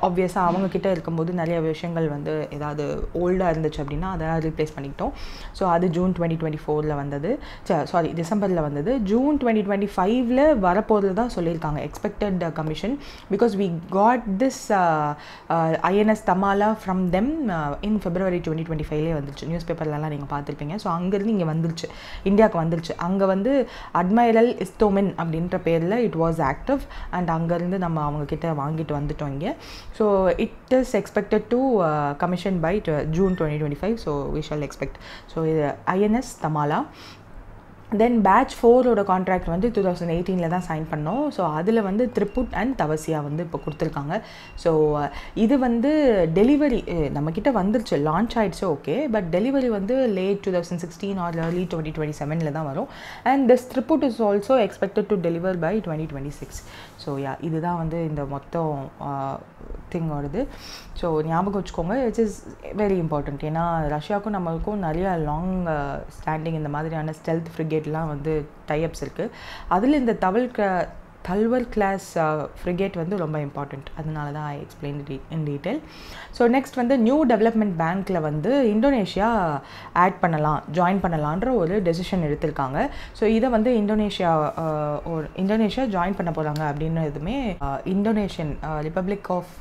ஆப்வியஸாக அவங்கக்கிட்ட இருக்கும்போது நிறைய விஷயங்கள் வந்து ஏதாவது ஓல்டாக இருந்துச்சு அப்படின்னா அதை ரீப்ளேஸ் பண்ணிக்கிட்டோம். ஸோ அது ஜூன் 2024 வந்தது. சாரி டிசம்பரில் வந்தது. ஜூன் 2025 வரப்போகிறது தான் சொல்லியிருக்காங்க expected commission. Because we got this INS Tamala from them in February 2025 வந்துருச்சு. நியூஸ் பேப்பர்லலாம் நீங்கள் பார்த்துருப்பீங்க. ஸோ அங்கேருந்து இங்கே வந்துருச்சு, இந்தியாவுக்கு வந்துருச்சு. அங்கே வந்து அட்மைரல் இஸ்தோமின் அப்படின்ற பேரில் இட் வாஸ் ஆக்டிவ். அண்ட் அங்கேருந்து நம்ம அவங்கக்கிட்ட வாங்கிட்டு வந்துட்டோம் இங்கே. So it is expected to commission by June 2025. So we shall expect. So இது INS தமாலா. தென் பேட்ச் 4ஓட கான்ட்ராக்ட் வந்து 2018 தான் சைன் பண்ணோம். ஸோ அதில் வந்து த்ரிபுட் அண்ட் தவசியா வந்து இப்போ கொடுத்துருக்காங்க. ஸோ இது வந்து டெலிவரி நம்மக்கிட்ட வந்துருச்சு, லான்ச் ஆகிடுச்சு, ஓகே. பட் டெலிவரி வந்து லேட் 2016 ஆர் early 2027 தான் வரும். And this Triput is also expected to deliver by 2026. So இதுதான் வந்து இந்த மொத்தம் திங் வருது. ஸோ ஞாபகம் வச்சுக்கோங்க, இட்ஸ் இஸ் வெரி இம்பார்ட்டண்ட். ஏன்னா ரஷ்யாவுக்கும் நம்மளுக்கும் நிறைய லாங் ஸ்டாண்டிங் இந்த மாதிரியான ஸ்டெல்த் ஃப்ரிகேட்லாம் வந்து டைப்ஸ் இருக்குது. அதில் இந்த தல்வர் கிளாஸ் ஃப்ரிகேட் வந்து ரொம்ப இம்பார்ட்டண்ட். அதனால தான் I explain in detail. So next வந்து நியூ டெவலப்மெண்ட் பேங்க்கில் வந்து இந்தோனேஷியா ஜாயின் பண்ணலான்ற ஒரு டெசிஷன் எடுத்திருக்காங்க. ஸோ இதை வந்து இந்தோனேஷியா ஜாயின் பண்ண போகிறாங்க அப்படின்னு எதுவுமே இந்தோனேஷியன் ரிப்பப்ளிக் ஆஃப்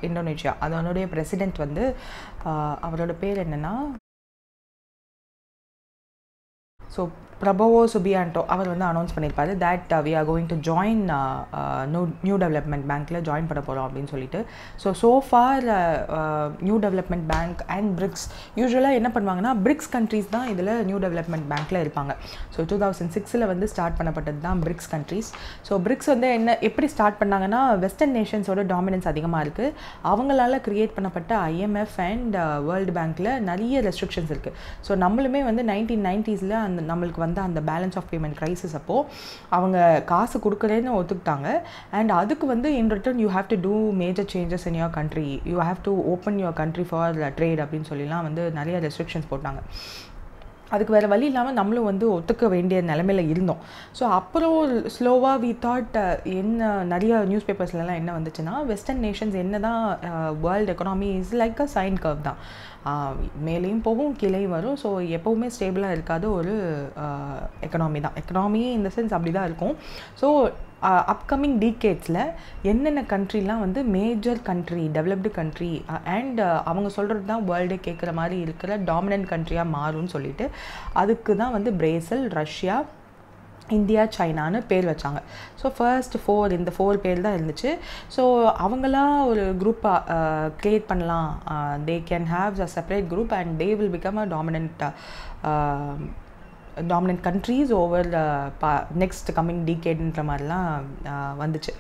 இந்தோனேஷியா அதனுடைய பிரசிடெண்ட் வந்து அவரோட பேர் என்னென்னா ஸோ பிரபோவோ சுபியான்டோ அவர் வந்து அனௌன்ஸ் பண்ணியிருப்பார் that we are going to join new development பேங்க்கில் ஜாயின் பண்ண போகிறோம் அப்படின்னு சொல்லிட்டு. So for new development bank and BRICS யூஸ்வலாக என்ன பண்ணுவாங்கன்னா பிரிக்ஸ் கண்ட்ரீஸ் தான் இதில் நியூ டெவலப்மெண்ட் பேங்க்கில் இருப்பாங்க. ஸோ 2006 வந்து ஸ்டார்ட் பண்ணப்பட்டது தான் பிரிக்ஸ் கண்ட்ரீஸ். ஸோ பிரிக்ஸ் வந்து எப்படி ஸ்டார்ட் பண்ணாங்கன்னா வெஸ்டர்ன் நேஷன்ஸோட டாமினன்ஸ் அதிகமாக இருக்குது. அவங்களால க்ரியேட் பண்ணப்பட்ட IMF அண்ட் வேர்ல்டு பேங்க்கில் நிறைய ரெஸ்ட்ரிக்ஷன்ஸ் இருக்குது. ஸோ நம்மளுமே வந்து 1990s நம்மளுக்கு வந்து அந்த பேலன்ஸ் ஆஃப் பேமெண்ட் க்ரைசிஸ் அப்போது அவங்க காசு கொடுக்குறேன்னு ஒத்துக்கிட்டாங்க. அண்ட் அதுக்கு வந்து in return you have to do major changes in your country, you have to open your country for trade அப்படின்னு சொல்லிலாம் வந்து நிறைய ரெஸ்ட்ரிக்ஷன்ஸ் போட்டாங்க. அதுக்கு வேறு வழி இல்லாமல் நம்மளும் வந்து ஒத்துக்க வேண்டிய நிலைமையில் இருந்தோம். ஸோ அப்புறம் ஸ்லோவாக வி தாட் நிறைய நியூஸ் பேப்பர்ஸ்லாம் என்ன வந்துச்சுன்னா வெஸ்டர்ன் நேஷன்ஸ் என்ன தான் world economy is like a sine curve தான், மேலேயும் போகும் கீழேயும் வரும். ஸோ எப்போவுமே ஸ்டேபிளாக இருக்காது ஒரு எக்கனாமி தான். எக்கனாமி இந்த சென்ஸ் அப்படி தான் இருக்கும். ஸோ அப்கமிங் டீகேட்ஸில் என்னென்ன கண்ட்ரிலாம் வந்து major country, developed country and அவங்க சொல்கிறது தான் வேர்ல்டே கேட்குற மாதிரி இருக்கிற டாமினன்ட் கண்ட்ரியாக மாறும்னு சொல்லிட்டு அதுக்கு தான் வந்து பிரேசில், ரஷ்யா, இந்தியா, சைனான்னு பேர் வச்சாங்க. ஸோ ஃபர்ஸ்ட் 4 இந்த 4 பேர் தான் இருந்துச்சு. ஸோ அவங்களாம் ஒரு குரூப்பாக க்ரியேட் பண்ணலாம், they can have a separate group and they will become a dominant countries over next coming டீகேட்ன்ற மாதிரிலாம் வந்துச்சு.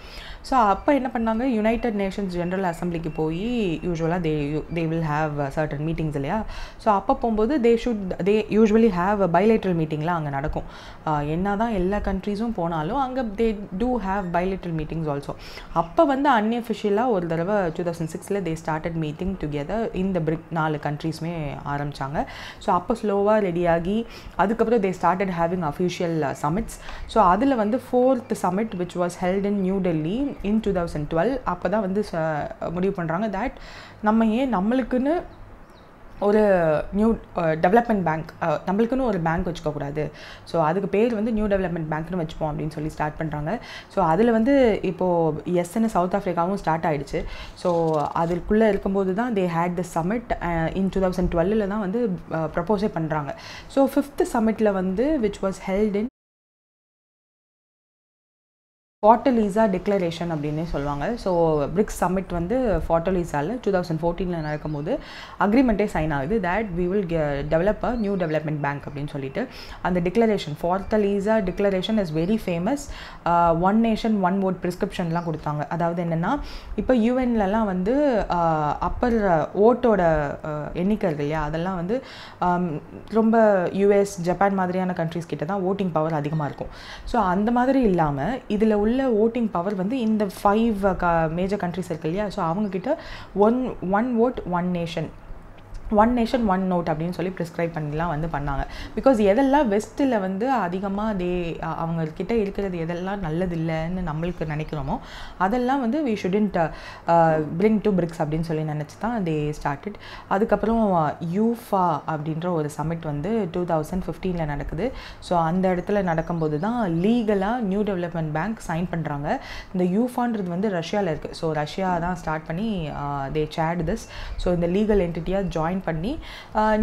ஸோ அப்போ என்ன பண்ணாங்க, யுனைடெட் நேஷன்ஸ் ஜென்ரல் அசம்பிளிக்கு போய் யூஸ்வலாக தே வில் ஹாவ் சர்டன் மீட்டிங்ஸ் இல்லையா. ஸோ அப்போ போகும்போது தே யூஸ்வலி ஹாவ் பைலேட்ரல் மீட்டிங்லாம் அங்கே நடக்கும். என்ன தான் எல்லா கண்ட்ரீஸும் போனாலும் அங்கே they do have bilateral meetings also. அப்போ வந்து அன்அஃபிஷியலாக ஒரு தடவை 2006 தே ஸ்டார்டட் மீட்டிங் டுகெதர் இந்த பிரிக் 4 கண்ட்ரீஸுமே ஆரம்பித்தாங்க. ஸோ அப்போ ஸ்லோவாக ரெடியாகி அதுக்கப்புறம் they started having official summits. So அதில் வந்து 4th summit which was held in New Delhi in 2012 அப்போ தான் வந்து முடிவு பண்ணுறாங்க தட் நம்ம ஏன் நம்மளுக்குன்னு ஒரு நியூ டெவலப்மெண்ட் பேங்க், நம்மளுக்குன்னு ஒரு பேங்க் வச்சுக்கக்கூடாது, ஸோ அதுக்கு பேர் வந்து நியூ டெவலப்மெண்ட் பேங்க்னு வச்சுப்போம் அப்படின்னு சொல்லி ஸ்டார்ட் பண்ணுறாங்க. ஸோ அதில் வந்து இப்போது எஸ்ன்னு சவுத் ஆஃப்ரிக்காவும் ஸ்டார்ட் ஆகிடுச்சு. ஸோ அதுக்குள்ளே இருக்கும்போது தான் தே ஹேட் த சமிட் இன் 2012 தான் வந்து ப்ரப்போஸே பண்ணுறாங்க. ஸோ 5th சமிட்டில் வந்து which was held in Fortaleza declaration அப்படின்னே சொல்லுவாங்க. ஸோ பிரிக்ஸ் சமிட் வந்து ஃபார்ட்டலீஸாவில் 2014 நடக்கும்போது அக்ரிமெண்ட்டே சைன் ஆகுது that we will develop a new development bank அப்படின்னு சொல்லிட்டு. அந்த declaration Fortaleza declaration is very famous. One nation one vote ப்ரிஸ்கிரிப்ஷன்லாம் கொடுத்தாங்க. அதாவது என்னென்னா, இப்போ யூஎன்லலாம் வந்து அப்பர் ஓட்டோட எண்ணிக்கை இருக்கு இல்லையா, அதெல்லாம் வந்து ரொம்ப யூஎஸ் ஜப்பான் மாதிரியான கண்ட்ரிஸ் கிட்ட தான் ஓட்டிங் பவர் அதிகமாக இருக்கும். ஸோ அந்த மாதிரி இல்லாமல் இதில் உள்ள ஓட்டிங் பவர் வந்து இந்த 5 மேஜர் கண்ட்ரிஸ் இருக்கு இல்லையா, ஸோ அவங்கக்கிட்ட one vote one nation one note அப்படின்னு சொல்லி ப்ரிஸ்கிரைப் பண்ணிலாம் வந்து பண்ணாங்க. பிகாஸ் எதெல்லாம் வெஸ்ட்டில் வந்து அதிகமாக அவங்கக்கிட்ட இருக்கிறது எதெல்லாம் நல்லது இல்லைன்னு நம்மளுக்கு நினைக்கிறோமோ அதெல்லாம் வந்து we shouldn't bring to BRICS அப்படின்னு சொல்லி நினச்சி தான் தே ஸ்டார்டட். அதுக்கப்புறம் யூஃபா அப்படின்ற ஒரு சமிட் வந்து 2015 நடக்குது. ஸோ அந்த இடத்துல நடக்கும்போது தான் லீகலாக நியூ டெவலப்மெண்ட் பேங்க் சைன் பண்ணுறாங்க. இந்த யூஃபான்றது வந்து ரஷ்யாவில் இருக்குது. ஸோ ரஷ்யா தான் ஸ்டார்ட் பண்ணி தே சேட் திஸ். ஸோ இந்த லீகல் என்டிட்டியாக ஜாயின் பண்ணி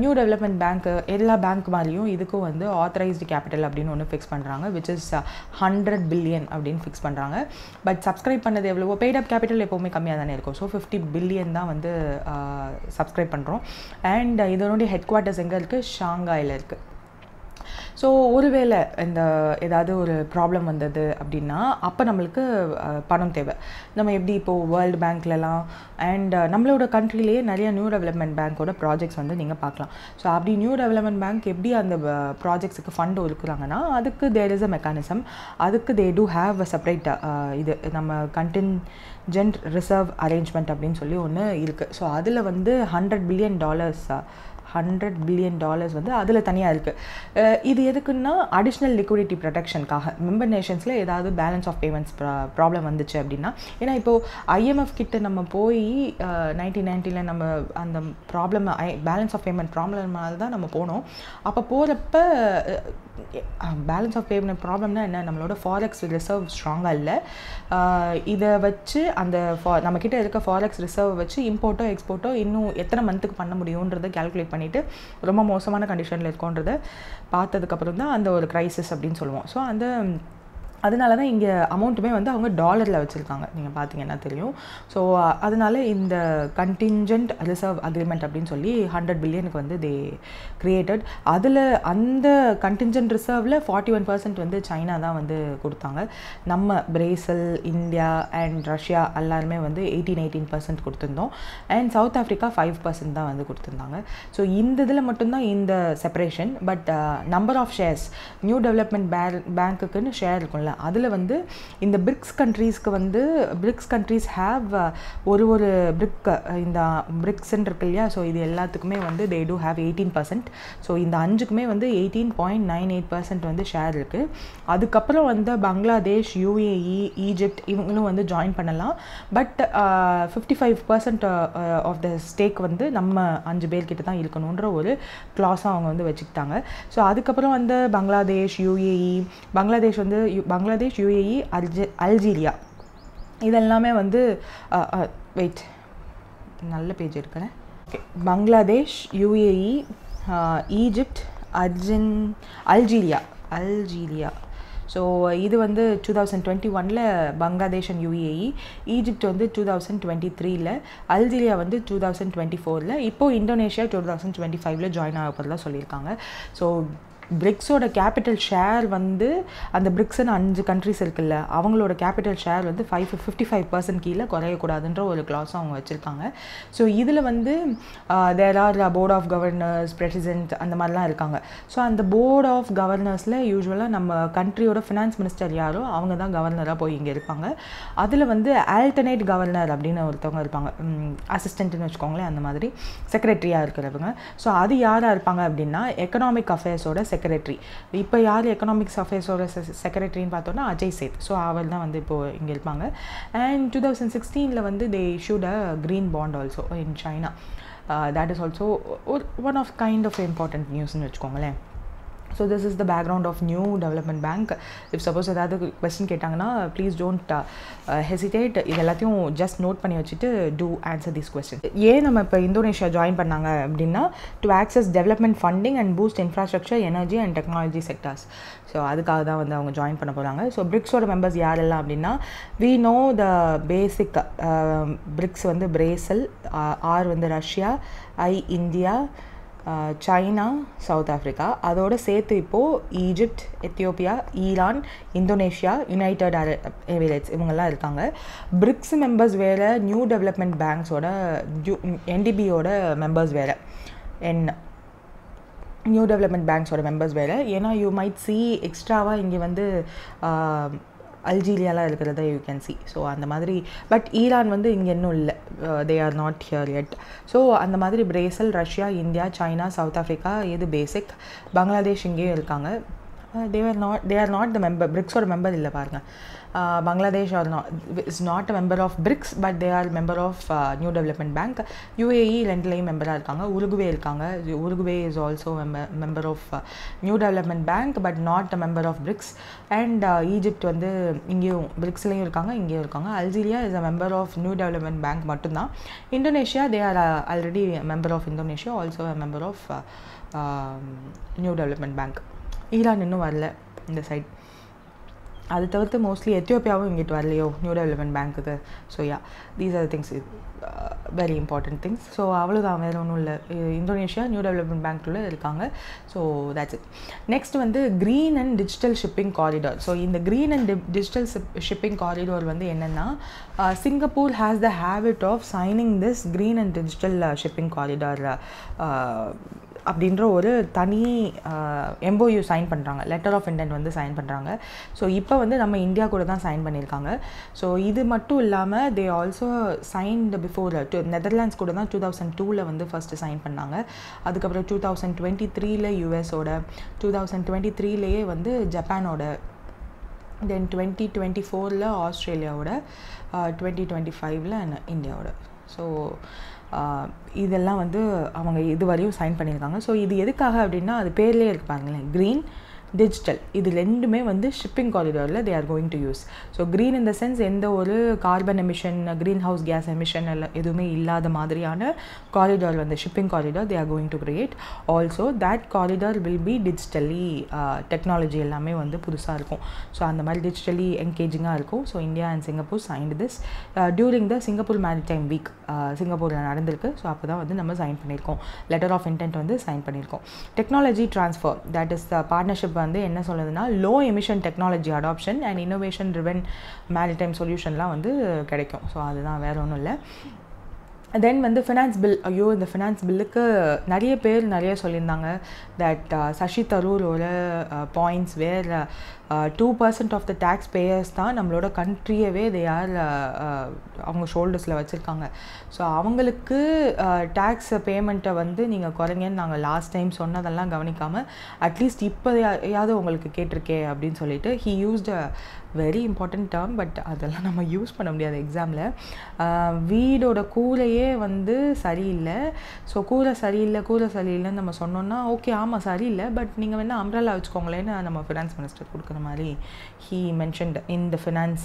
நியூ டெவலப்மெண்ட் பேங்க் எல்லா பேங்க் மாதிரியும் இதுக்கும் வந்து ஆத்தரைஸ்டு கேபிட்டல் அப்படின்னு ஒன்று ஃபிக்ஸ் பண்ணுறாங்க, விச் இஸ் 100 பில்லியன் அப்படின்னு ஃபிக்ஸ் பண்ணுறாங்க. பட் சப்ஸ்கிரைப் பண்ணது எவ்வளவோ, பெய்ட் அப் கேபிட்டல் எப்போவுமே கம்மியாக தானே இருக்கும். ஸோ 50 பில்லியன் தான் வந்து சப்ஸ்கிரைப் பண்ணுறோம். அண்ட் இதனுடைய ஹெட் குவார்ட்டர்ஸ் எங்கே இருக்குது? ஷாங்காயில் இருக்குது. ஸோ ஒருவேளை இந்த ஏதாவது ஒரு ப்ராப்ளம் வந்தது அப்படின்னா அப்போ நம்மளுக்கு பணம் தேவை. நம்ம எப்படி இப்போது வேர்ல்டு பேங்க்லலாம் அண்ட் நம்மளோட கண்ட்ரிலேயே நிறைய நியூ டெவலப்மெண்ட் பேங்க்கோட ப்ராஜெக்ட்ஸ் வந்து நீங்கள் பார்க்கலாம். ஸோ அப்படி நியூ டெவலப்மெண்ட் பேங்க் எப்படி அந்த ப்ராஜெக்ட்ஸுக்கு ஃபண்ட் ஒதுக்குறாங்கன்னா அதுக்கு தேர் இஸ் அ மெக்கானிசம். அதுக்கு they do have a separate இது நம்ம கண்டின்ஜென்ட் ரிசர்வ் அரேஞ்ச்மெண்ட் அப்படின்னு சொல்லி ஒன்று இருக்குது. ஸோ அதில் வந்து $100 பில்லியன் வந்து அதில் தனியாக இருக்குது. இது எதுக்குன்னா அடிஷ்னல் லிக்விடிட்டி ப்ரொடெக்ஷனுக்காக மெம்பர் நேஷன்ஸில் ஏதாவது பேலன்ஸ் ஆஃப் பேமெண்ட்ஸ் ப்ராப்ளம் வந்துச்சு அப்படின்னா. ஏன்னா இப்போது ஐஎம்எஃப் கிட்ட நம்ம போய் 1990 நம்ம அந்த ப்ராப்ளம் பேலன்ஸ் ஆஃப் பேமெண்ட் ப்ராப்ளம்னால தான் நம்ம போனோம். அப்போ போகிறப்ப பேலன்ஸ் ஆஃப் பேமெண்ட் ப்ராப்ளம்னா என்ன, நம்மளோட ஃபாரெக்ஸ் ரிசர்வ் ஸ்ட்ராங்காக இல்லை, இதை வச்சு அந்த நம்மக்கிட்ட இருக்க ஃபாரெக்ஸ் ரிசர்வ் வச்சு இம்போர்ட்டோ எக்ஸ்போர்ட்டோ இன்னும் எத்தனை மந்த்துக்கு பண்ண முடியுன்றதை கேல்குலேட் பண்ணிவிட்டு ரொம்ப மோசமான கண்டிஷனில் இருக்கோன்றதை பார்த்ததுக்கப்புறம் தான் அந்த ஒரு க்ரைசிஸ் அப்படின்னு சொல்லுவோம். ஸோ அதனால தான் இங்கே அமௌண்ட்டுமே வந்து அவங்க டாலரில் வச்சுருக்காங்க, நீங்கள் பார்த்தீங்கன்னா தெரியும். ஸோ அதனால இந்த கண்டின்ஜென்ட் ரிசர்வ் அக்ரிமெண்ட் அப்படின்னு சொல்லி 100 பில்லியனுக்கு வந்து தே கிரியேட்டட். அதில் அந்த கண்டின்ஜென்ட் ரிசர்வில் 41% வந்து சைனா தான் வந்து கொடுத்தாங்க. நம்ம பிரேசில், இந்தியா அண்ட் ரஷ்யா எல்லாருமே வந்து 18% கொடுத்துருந்தோம். அண்ட் சவுத் ஆஃப்ரிக்கா 5% தான் வந்து கொடுத்துருந்தாங்க. ஸோ இந்த இதில் மட்டும்தான் இந்த separation. But number of shares new development பேங்க்குன்னு ஷேர் இருக்கும்ல, அதில் வந்து இந்த பிரிக்ஸ் கண்ட்ரீஸ்க்கு வந்து பிரிக்ஸ் கண்ட்ரீஸ் ஹேவ் ஒரு பிரிக் இந்த பிரிக்ஸ்ன்னு இருக்கு இல்லையா, ஸோ இது எல்லாத்துக்குமே வந்து தே டூ ஹேவ் 18%. ஸோ இந்த 5க்குமே வந்து 18.98% வந்து ஷேர் இருக்குது. அதுக்கப்புறம் வந்து பங்களாதேஷ், யூஏஇ, ஈஜிப்ட் இவங்களும் வந்து ஜாயின் பண்ணலாம். பட் 55% ஆஃப் த ஸ்டேக் வந்து நம்ம 5 பேர்கிட்ட தான் இருக்கணுன்ற ஒரு கிளாஸாக அவங்க வந்து வச்சுக்கிட்டாங்க. ஸோ அதுக்கப்புறம் வந்து பங்களாதேஷ், யூஏஇ, அல்ஜீரியா இதெல்லாமே வந்து வெயிட் நல்ல பேஜ் இருக்கிறேன். Okay, Bangladesh, UAE, Egypt, Algeria. So இது வந்து 2021 பங்களாதேஷ் அண்ட் யூஏஇ, ஈஜிப்ட் வந்து 2023, அல்ஜீரியா வந்து 2024, இப்போது இந்தோனேஷியா 2025 ஜாயின் ஆக போகிறதா சொல்லியிருக்காங்க. ஸோ பிரிக்ஸோட கேபிட்டல் ஷேர் வந்து அந்த பிரிக்ஸ்ன்னு 5 கண்ட்ரிஸ் இருக்குல்ல, அவங்களோட கேபிட்டல் ஷேர் வந்து 55% கீழே குறையக்கூடாதுன்ற ஒரு கிளாஸும் அவங்க வச்சுருக்காங்க. ஸோ இதில் வந்து there are board of governors, president அந்த மாதிரிலாம் இருக்காங்க. ஸோ அந்த போர்ட் ஆஃப் கவர்னர்ஸில் யூஸ்வலாக நம்ம கண்ட்ரியோட ஃபினான்ஸ் மினிஸ்டர் யாரோ அவங்க தான் கவர்னராக போய் இங்கே இருப்பாங்க. அதில் வந்து ஆல்டர்னேட் கவர்னர் அப்படின்னு ஒருத்தவங்க இருப்பாங்க, அசிஸ்டண்ட்டுன்னு வச்சுக்கோங்களேன், அந்த மாதிரி செக்ரட்டரியாக இருக்கிறவங்க. ஸோ அது யாராக இருப்பாங்க அப்படின்னா எக்கனாமிக் அஃபேர்ஸோட செக்ரட்டரி. இப்போ யார் எக்கனாமிக்ஸ் அஃபேர்ஸோட செக்ரட்டரின்னு பார்த்தோன்னா அஜய் சேத். ஸோ அவர் தான் வந்து இப்போது இங்கே இருப்பாங்க. அண்ட் 2016 வந்து they issued a green bond also in China. that is also one of kind of important news னு வச்சுக்கோங்களேன். So this is the background of New Development Bank. If suppose ஏதாவது question கேட்டாங்கன்னா please don't hesitate. இது எல்லாத்தையும் just note பண்ணி வச்சுட்டு do answer these questions. ஏன் நம்ம இப்போ இந்தோனேஷியா ஜாயின் பண்ணாங்க அப்படின்னா to access development funding and boost infrastructure, energy and technology sectors. So அதுக்காக தான் வந்து அவங்க ஜாயின் பண்ண போகிறாங்க. ஸோ பிரிக்ஸோட மெம்பர்ஸ் யாரெல்லாம் அப்படின்னா we know the basic BRICS வந்து பிரேசில், R வந்து Russia, I India, China, South Africa, அதோடு சேர்த்து இப்போது Egypt, Ethiopia, Iran, Indonesia, United Arab Emirates இவங்கெல்லாம் இருக்காங்க. பிரிக்ஸ் மெம்பர்ஸ் வேறு, நியூ டெவலப்மெண்ட் பேங்க்ஸோட NDB-யோட மெம்பர்ஸ் வேறு, நியூ டெவலப்மெண்ட் பேங்க்ஸோட மெம்பர்ஸ் வேறு. ஏன்னா யூ மைட் சி எக்ஸ்ட்ராவாக இங்கே வந்து அல்ஜீரியாலாம் இருக்கிறத யூ கேன் சி. ஸோ அந்த மாதிரி பட் ஈரான் வந்து இங்கே இன்னும் இல்லை, they are not here yet. So அந்த மாதிரி Brazil, Russia, India, China, South Africa இது பேசிக். பங்களாதேஷ் இங்கேயும் இருக்காங்க. they are not the member, பிரிக்ஸோட மெம்பர் இல்லை பாருங்கள். Bangladesh is not a member of BRICS, but they are member of New Development Bank. UAE ரெண்டுலேயும் மெம்பராக இருக்காங்க. உருகுவே இருக்காங்க. Uruguay is also a member of New Development Bank, but not a member of BRICS. And Egypt வந்து இங்கேயும் BRICSலேயும் இருக்காங்க, இங்கேயும் இருக்காங்க. Algeria is a member of New Development Bank மட்டும்தான். Indonesia, they are already a member of Indonesia, also a member of New Development Bank. Iran இன்னும் வரல இந்த side. அது தவிர்த்து மோஸ்ட்லி எத்தியோப்பியாவும் இங்கிட்டு வரலையோ நியூ டெவலப்மெண்ட் பேங்க்குக்கு. So yeah, these are things, very important things. So அவ்வளோதான், வேறு ஒன்றும் இல்லை. இந்தோனேஷியா நியூ டெவலப்மெண்ட் பேங்க்குள்ளே இருக்காங்க. So that's it. நெக்ஸ்ட் வந்து green and digital shipping corridor. So இந்த green and digital shipping corridor வந்து என்னென்னா, Singapore has the habit of signing this green and digital shipping corridor அப்படின்ற ஒரு தனி MOU சைன் பண்ணுறாங்க, லெட்டர் ஆஃப் இன்டென்ட் வந்து sign பண்ணுறாங்க. ஸோ இப்போ வந்து நம்ம இந்தியா கூட தான் சைன் பண்ணியிருக்காங்க. ஸோ இது மட்டும் இல்லாமல் they also signed before Netherlands கூட தான் 2002 வந்து ஃபஸ்ட்டு சைன் பண்ணாங்க. அதுக்கப்புறம் 2023 யூஎஸோட, 2023 வந்து ஜப்பானோட, தென் 2024 ஆஸ்திரேலியாவோட, 2025 இந்தியாவோட. ஸோ இதெல்லாம் வந்து அவங்க இதுவரையும் சைன் பண்ணியிருக்காங்க. ஸோ இது எதுக்காக அப்படின்னா, அது பேர்லேயே இருக்கு பாருங்களேன், க்ரீன் டிஜிட்டல். இது ரெண்டுமே வந்து ஷிப்பிங் காரிடாரில் they are going to use. So green in the sense எந்த ஒரு carbon emission, green house gas emission எல்லாம் எதுவுமே இல்லாத மாதிரியான காரிடார் வந்து shipping corridor they are going to create. Also that corridor will be digitally, technology எல்லாமே வந்து புதுசாக இருக்கும். ஸோ அந்த மாதிரி டிஜிட்டலி என்கேஜிங்காக இருக்கும். So India and Singapore signed this during the Singapore maritime week. சிங்கப்பூரில் நடந்திருக்கு. ஸோ அப்போ தான் வந்து நம்ம சைன் பண்ணியிருக்கோம், லெட்டர் ஆஃப் இன்டென்ட் வந்து சைன் பண்ணியிருக்கோம். Technology transfer, that is the partnership வந்து என்ன சொல்லுதுன்னா, low emission technology adoption and innovation driven maritime சொல்யூஷன்லாம் வந்து கிடைக்கும். ஸோ அதுதான், வேறு ஒன்றும் இல்லை. தென் வந்து ஃபினான்ஸ் பில். ஐயோ, இந்த ஃபினான்ஸ் பில்லுக்கு நிறைய பேர் நிறைய சொல்லியிருந்தாங்க தட் சசி தரூரோட points where 2% of the tax payers தான் நம்மளோட கண்ட்ரியவே தே ஆர் அவங்க ஷோல்டர்ஸில் வச்சுருக்காங்க. ஸோ அவங்களுக்கு டேக்ஸ் பேமெண்ட்டை வந்து நீங்கள் குறைங்கன்னு நாங்கள் லாஸ்ட் டைம் சொன்னதெல்லாம் கவனிக்காமல் அட்லீஸ்ட் இப்போதையாவது உங்களுக்கு கேட்டிருக்கே அப்படின்னு சொல்லிட்டு he used a very important term. But அதெல்லாம் நம்ம யூஸ் பண்ண முடியாது எக்ஸாமில். வீடோட கூரையே வந்து சரியில்லை. ஸோ கூரை சரியில்லைன்னு நம்ம சொன்னோன்னா ஓகே, ஆமாம் சரியில்லை, பட் நீங்கள் வேணால் அம்ப்ரெல்லா வச்சுக்கோங்களேன்னு நம்ம ஃபினான்ஸ் மினிஸ்டர் கொடுக்குற மாதிரி he mentioned in the finance.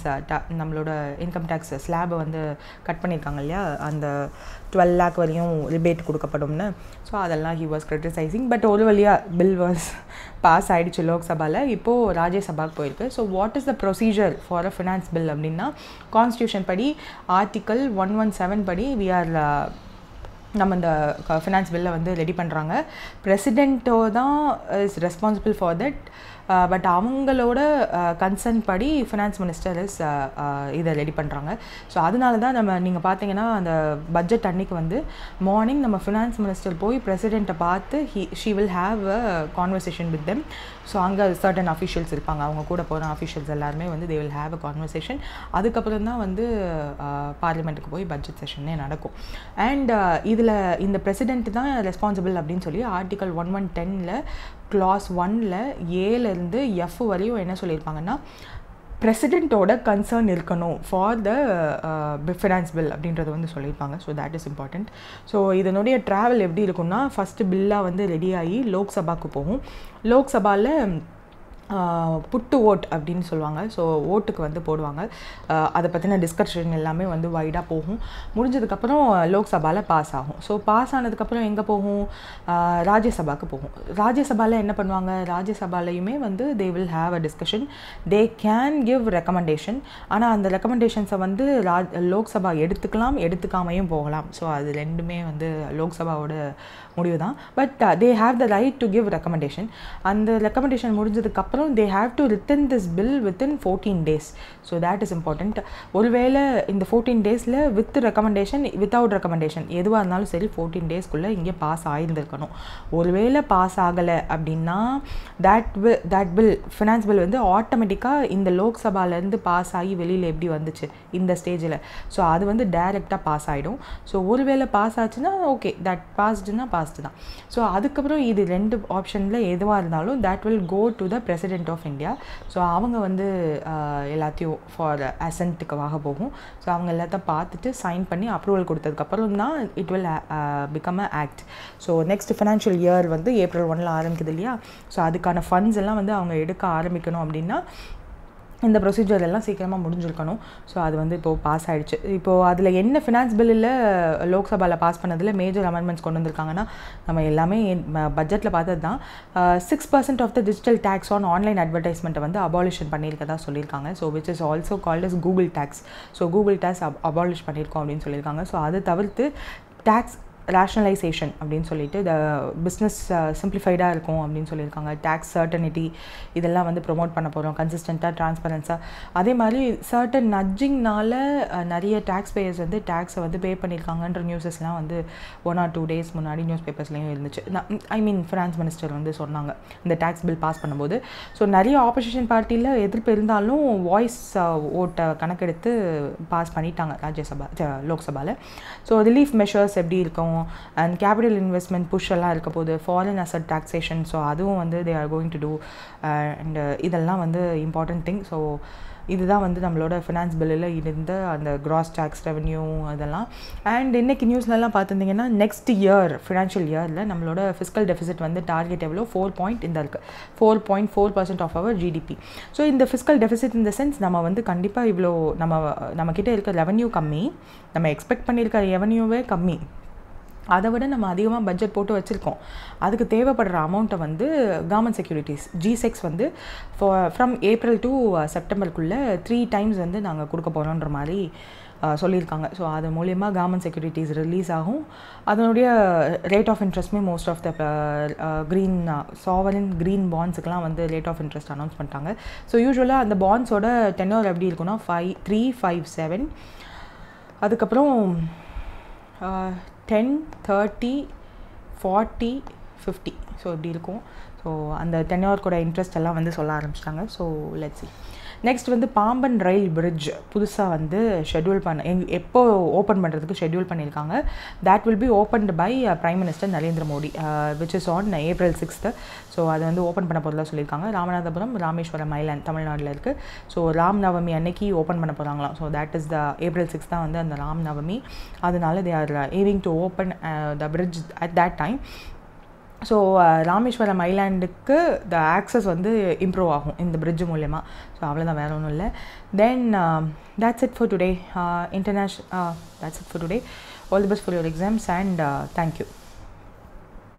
நம்மளோட இன்கம் டேக்ஸ் ஸ்லாபை வந்து கட் பண்ணியிருக்காங்க இல்லையா, அந்த 12 lakh வரையும் ரிபேட் கொடுக்கப்படும்னு. ஸோ அதெல்லாம் ஹி வாஸ் கிரிட்டிசைசிங். பட் ஒரு வழியாக பில் வாஸ் பாஸ் ஆகிடுச்சு லோக்சபாவில். இப்போது ராஜ்யசபாவுக்கு போயிருக்கு. So what is the procedure for a finance bill அப்படின்னா, கான்ஸ்டியூஷன் படி ஆர்டிக்கல் 117 படி வி ஆர் நம்ம இந்த ஃபினான்ஸ் பில்லை வந்து ரெடி பண்ணுறாங்க. பிரசிடெண்ட்டோ தான் is responsible for that. But அவங்களோட கன்சர்ன் படி ஃபினான்ஸ் மினிஸ்டர் இஸ் இதை ரெடி பண்ணுறாங்க. ஸோ அதனால தான் நீங்கள் பார்த்தீங்கன்னா அந்த பட்ஜெட் அன்னைக்கு வந்து மார்னிங் நம்ம ஃபினான்ஸ் மினிஸ்டர் போய் பிரசிடெண்ட்டை பார்த்து she will have a conversation with them. So அங்கே சர்டன் அஃபிஷியல்ஸ் இருப்பாங்க, அவங்க கூட போகிற அஃபிஷியல்ஸ் எல்லாருமே வந்து தே வில் ஹாவ் அ கான்வர்சேஷன். அதுக்கப்புறம் தான் வந்து பார்லிமெண்ட்டுக்கு போய் பட்ஜெட் செஷனே நடக்கும். அண்ட் இதில் இந்த பிரசிடெண்ட் தான் ரெஸ்பான்சிபிள் அப்படின்னு சொல்லி ஆர்டிக்கல் 1110 கிளாஸ் 1 A லேருந்து F வரையும் என்ன சொல்லியிருப்பாங்கன்னா, பிரசிடெண்ட்டோட கன்சர்ன் இருக்கணும் ஃபார் த ஃபினான்ஸ் பில் அப்படின்றது வந்து சொல்லியிருப்பாங்க. So that is important. So இதனுடைய ட்ராவல் எப்படி இருக்குன்னா, ஃபஸ்ட்டு பில்லாக வந்து ரெடி ஆகி லோக்சபாவுக்கு போகும். லோக்சபாவில் புட்டு ஓட் அப்படின்னு சொல்லுவாங்க. ஸோ ஓட்டுக்கு வந்து போடுவாங்க. அதை பற்றின டிஸ்கஷன் எல்லாமே வந்து வைடாக போகும். முடிஞ்சதுக்கப்புறம் லோக்சபாவில் பாஸ் ஆகும். ஸோ பாஸ் ஆனதுக்கப்புறம் எங்கே போகும்? ராஜ்யசபாவுக்கு போகும். ராஜ்யசபாவில் என்ன பண்ணுவாங்க? ராஜ்யசபாலையுமே வந்து தே will have a discussion. They can give recommendation. ஆனால் அந்த ரெக்கமெண்டேஷன்ஸை வந்து லோக்சபா எடுத்துக்கலாம், எடுத்துக்காமையும் போகலாம். ஸோ அது ரெண்டுமே வந்து லோக்சபாவோட முடிவு தான். But they have the right to give recommendation. அந்த ரெக்கமெண்டேஷன் முடிஞ்சதுக்கப்புறம் they have to written this bill within 14 days. So that is important. ஒருவேளை இந்த 14 டேஸில் வித் ரெக்கமெண்டேஷன் வித்தவுட் ரெக்கமெண்டேஷன் எதுவாக இருந்தாலும் சரி 14 டேஸ்க்குள்ளே இங்கே பாஸ் ஆகியிருந்திருக்கணும். ஒருவேளை பாஸ் ஆகலை அப்படின்னா that bill ஃபினான்ஸ் பில் வந்து ஆட்டோமேட்டிக்காக இந்த லோக்சபாலேருந்து பாஸ் ஆகி வெளியில் எப்படி வந்துச்சு இந்த ஸ்டேஜில், ஸோ அது வந்து டைரெக்டாக பாஸ் ஆகிடும். ஸோ ஒருவேளை பாஸ் ஆச்சுன்னா ஓகே, தட் பாஸ்டுன்னா பாஸ்டு தான். ஸோ அதுக்கப்புறம் இது ரெண்டு ஆப்ஷனில் எதுவாக இருந்தாலும் that will go to the President of India. So அவங்க வந்து எல்லாத்தையும் ஃபார் அசென்ட்டுக்காக போகும். ஸோ அவங்க எல்லாத்தையும் பார்த்துட்டு சைன் பண்ணி அப்ரூவல் கொடுத்ததுக்கப்புறம் தான் it will become a act. So next financial year வந்து April 1 ஆரம்பிக்குது இல்லையா? ஸோ அதுக்கான ஃபண்ட்ஸ் எல்லாம் வந்து அவங்க எடுக்க ஆரம்பிக்கணும் அப்படின்னா இந்த ப்ரொசீஜர் எல்லாம் சீக்கிரமாக முடிஞ்சிருக்கணும். ஸோ அது வந்து இப்போது பாஸ் ஆகிடுச்சு. இப்போது அதில் என்ன ஃபினான்ஸ் பில்லில் லோக்சபாவில் பாஸ் பண்ணதில் மேஜர் அமெண்ட்மெண்ட்ஸ் கொண்டு வந்திருக்காங்கன்னா, நம்ம எல்லாமே பட்ஜெட்டில் பார்த்தது தான். 6% of the digital tax on online அட்வர்டைஸ்மெண்ட்டை வந்து அபாலிஷன் பண்ணியிருக்கதா சொல்லியிருக்காங்க. So which is also called as Google tax. So Google tax abolish பண்ணியிருக்கோம் அப்படின்னு சொல்லியிருக்காங்க. ஸோ அதை தவிர்த்து டேக்ஸ் ரேஷ்னலைசேஷன் அப்படின்னு சொல்லிட்டு த பிஸ்னஸ் சிம்பிளிஃபைடாக இருக்கும் அப்படின்னு சொல்லியிருக்காங்க. டேக்ஸ் சர்டனிட்டி இதெல்லாம் வந்து ப்ரொமோட் பண்ண போகிறோம், கன்சிஸ்டண்ட்டாக ட்ரான்ஸ்பரன்ஸாக. அதே மாதிரி சர்டன் நட்ஜிங்னால நிறைய டேக்ஸ் பேயர்ஸ் வந்து டேக்ஸை வந்து பே பண்ணியிருக்காங்கன்ற நியூஸஸ்லாம் வந்து 1 or 2 days முன்னாடி நியூஸ் பேப்பர்ஸ்லேயும் இருந்துச்சு. ஐ மீன் ஃபினான்ஸ் மினிஸ்டர் வந்து சொன்னாங்க இந்த டேக்ஸ் பில் பாஸ் பண்ணும்போது. ஸோ நிறைய ஆப்போசிஷன் பார்ட்டியில் எதிர்ப்பு இருந்தாலும் வாய்ஸ் ஓட்டை கணக்கெடுத்து பாஸ் பண்ணிட்டாங்க லோக்சபாவில். ஸோ ரிலீஃப் மெஷர்ஸ் எப்படி இருக்கும், அண்ட் கேபிட்டல் இன்வெஸ்ட்மெண்ட் புஷ் எல்லாம் இருக்க போது, ஃபாரின் அசட் டாக்ஸேஷன், ஸோ அதுவும் வந்து they are going to do. And இதெல்லாம் வந்து இம்பார்ட்டன்ட் திங். ஸோ இதுதான் வந்து நம்மளோட ஃபினான்ஸ் பில்லில் இருந்த அந்த கிராஸ் டேக்ஸ் ரெவன்யூ அதெல்லாம். அண்ட் இன்றைக்கி நியூஸ்லலாம் பார்த்துருந்தீங்கன்னா நெக்ஸ்ட் இயர் ஃபினான்ஷியல் இயரில் நம்மளோட ஃபிஸ்கல் டெஃபிசிட் வந்து டார்கெட் எவ்வளோ 4.4% ஆஃப் அவர் ஜிடிபி. ஸோ இந்த ஃபிஸ்கல் டெஃபிசிட் இந்த சென்ஸ் நம்ம வந்து கண்டிப்பாக இவ்வளோ நம்மக்கிட்ட இருக்க ரெவன்யூ கம்மி, நம்ம எக்ஸ்பெக்ட் பண்ணியிருக்க ரெவன்யூவே கம்மி, அதை விட நம்ம அதிகமாக பட்ஜெட் போட்டு வச்சுருக்கோம். அதுக்கு தேவைப்படுற அமௌண்ட்டை வந்து கவர்மெண்ட் செக்யூரிட்டிஸ் G-Secs வந்து ஃப்ரம் April to Septemberக்குள்ளே 3 times வந்து நாங்கள் கொடுக்க போகிறோன்ற மாதிரி சொல்லியிருக்காங்க. ஸோ அது மூலயமா கவர்மெண்ட் செக்யூரிட்டிஸ் ரிலீஸ் ஆகும். அதனுடைய ரேட் ஆஃப் இன்ட்ரெஸ்ட்மே most of the green sovereign green பாண்ட்ஸுக்கெலாம் வந்து ரேட் ஆஃப் இன்ட்ரெஸ்ட் அனௌன்ஸ் பண்ணிட்டாங்க. ஸோ யூஸ்வலாக அந்த பாண்ட்ஸோட டென்யூர் எப்படி இருக்குன்னா 3, 5, 7, அதுக்கப்புறம் 10, 30, 40, 50. ஸோ இப்படி இருக்கும். ஸோ அந்த டென்யூர் கூட இன்ட்ரெஸ்ட் எல்லாம் வந்து சொல்ல ஆரம்பிச்சிட்டாங்க. So let's see. நெக்ஸ்ட் வந்து பாம்பன் ரயில் பிரிட்ஜ் புதுசாக வந்து ஷெட்யூல் எப்போ ஓப்பன் பண்ணுறதுக்கு ஷெட்யூல் பண்ணியிருக்காங்க. That will be opened by prime minister Narendra Modi which is on April 6th. So அதை வந்து ஓப்பன் பண்ண போகிறதா சொல்லியிருக்காங்க. ராமநாதபுரம் ராமேஸ்வரம் ஐலாண்ட் தமிழ்நாட்டில் இருக்குது. ஸோ ராம் நவமி அன்னைக்கு ஓப்பன் பண்ண போகிறாங்களாம். So that is the April 6th தான் வந்து அந்த ராம் நவமி. அதனால they are having to open the bridge at that time. So Rameswaram ஐலாண்டுக்கு த ஆக்சஸ் வந்து இம்ப்ரூவ் ஆகும் இந்த பிரிட்ஜ் மூலயமா. ஸோ அவ்வளோதான், வேறு ஒன்றும் இல்லை. தென் that's it for today. That's it for today. All the best for your exams and thank you.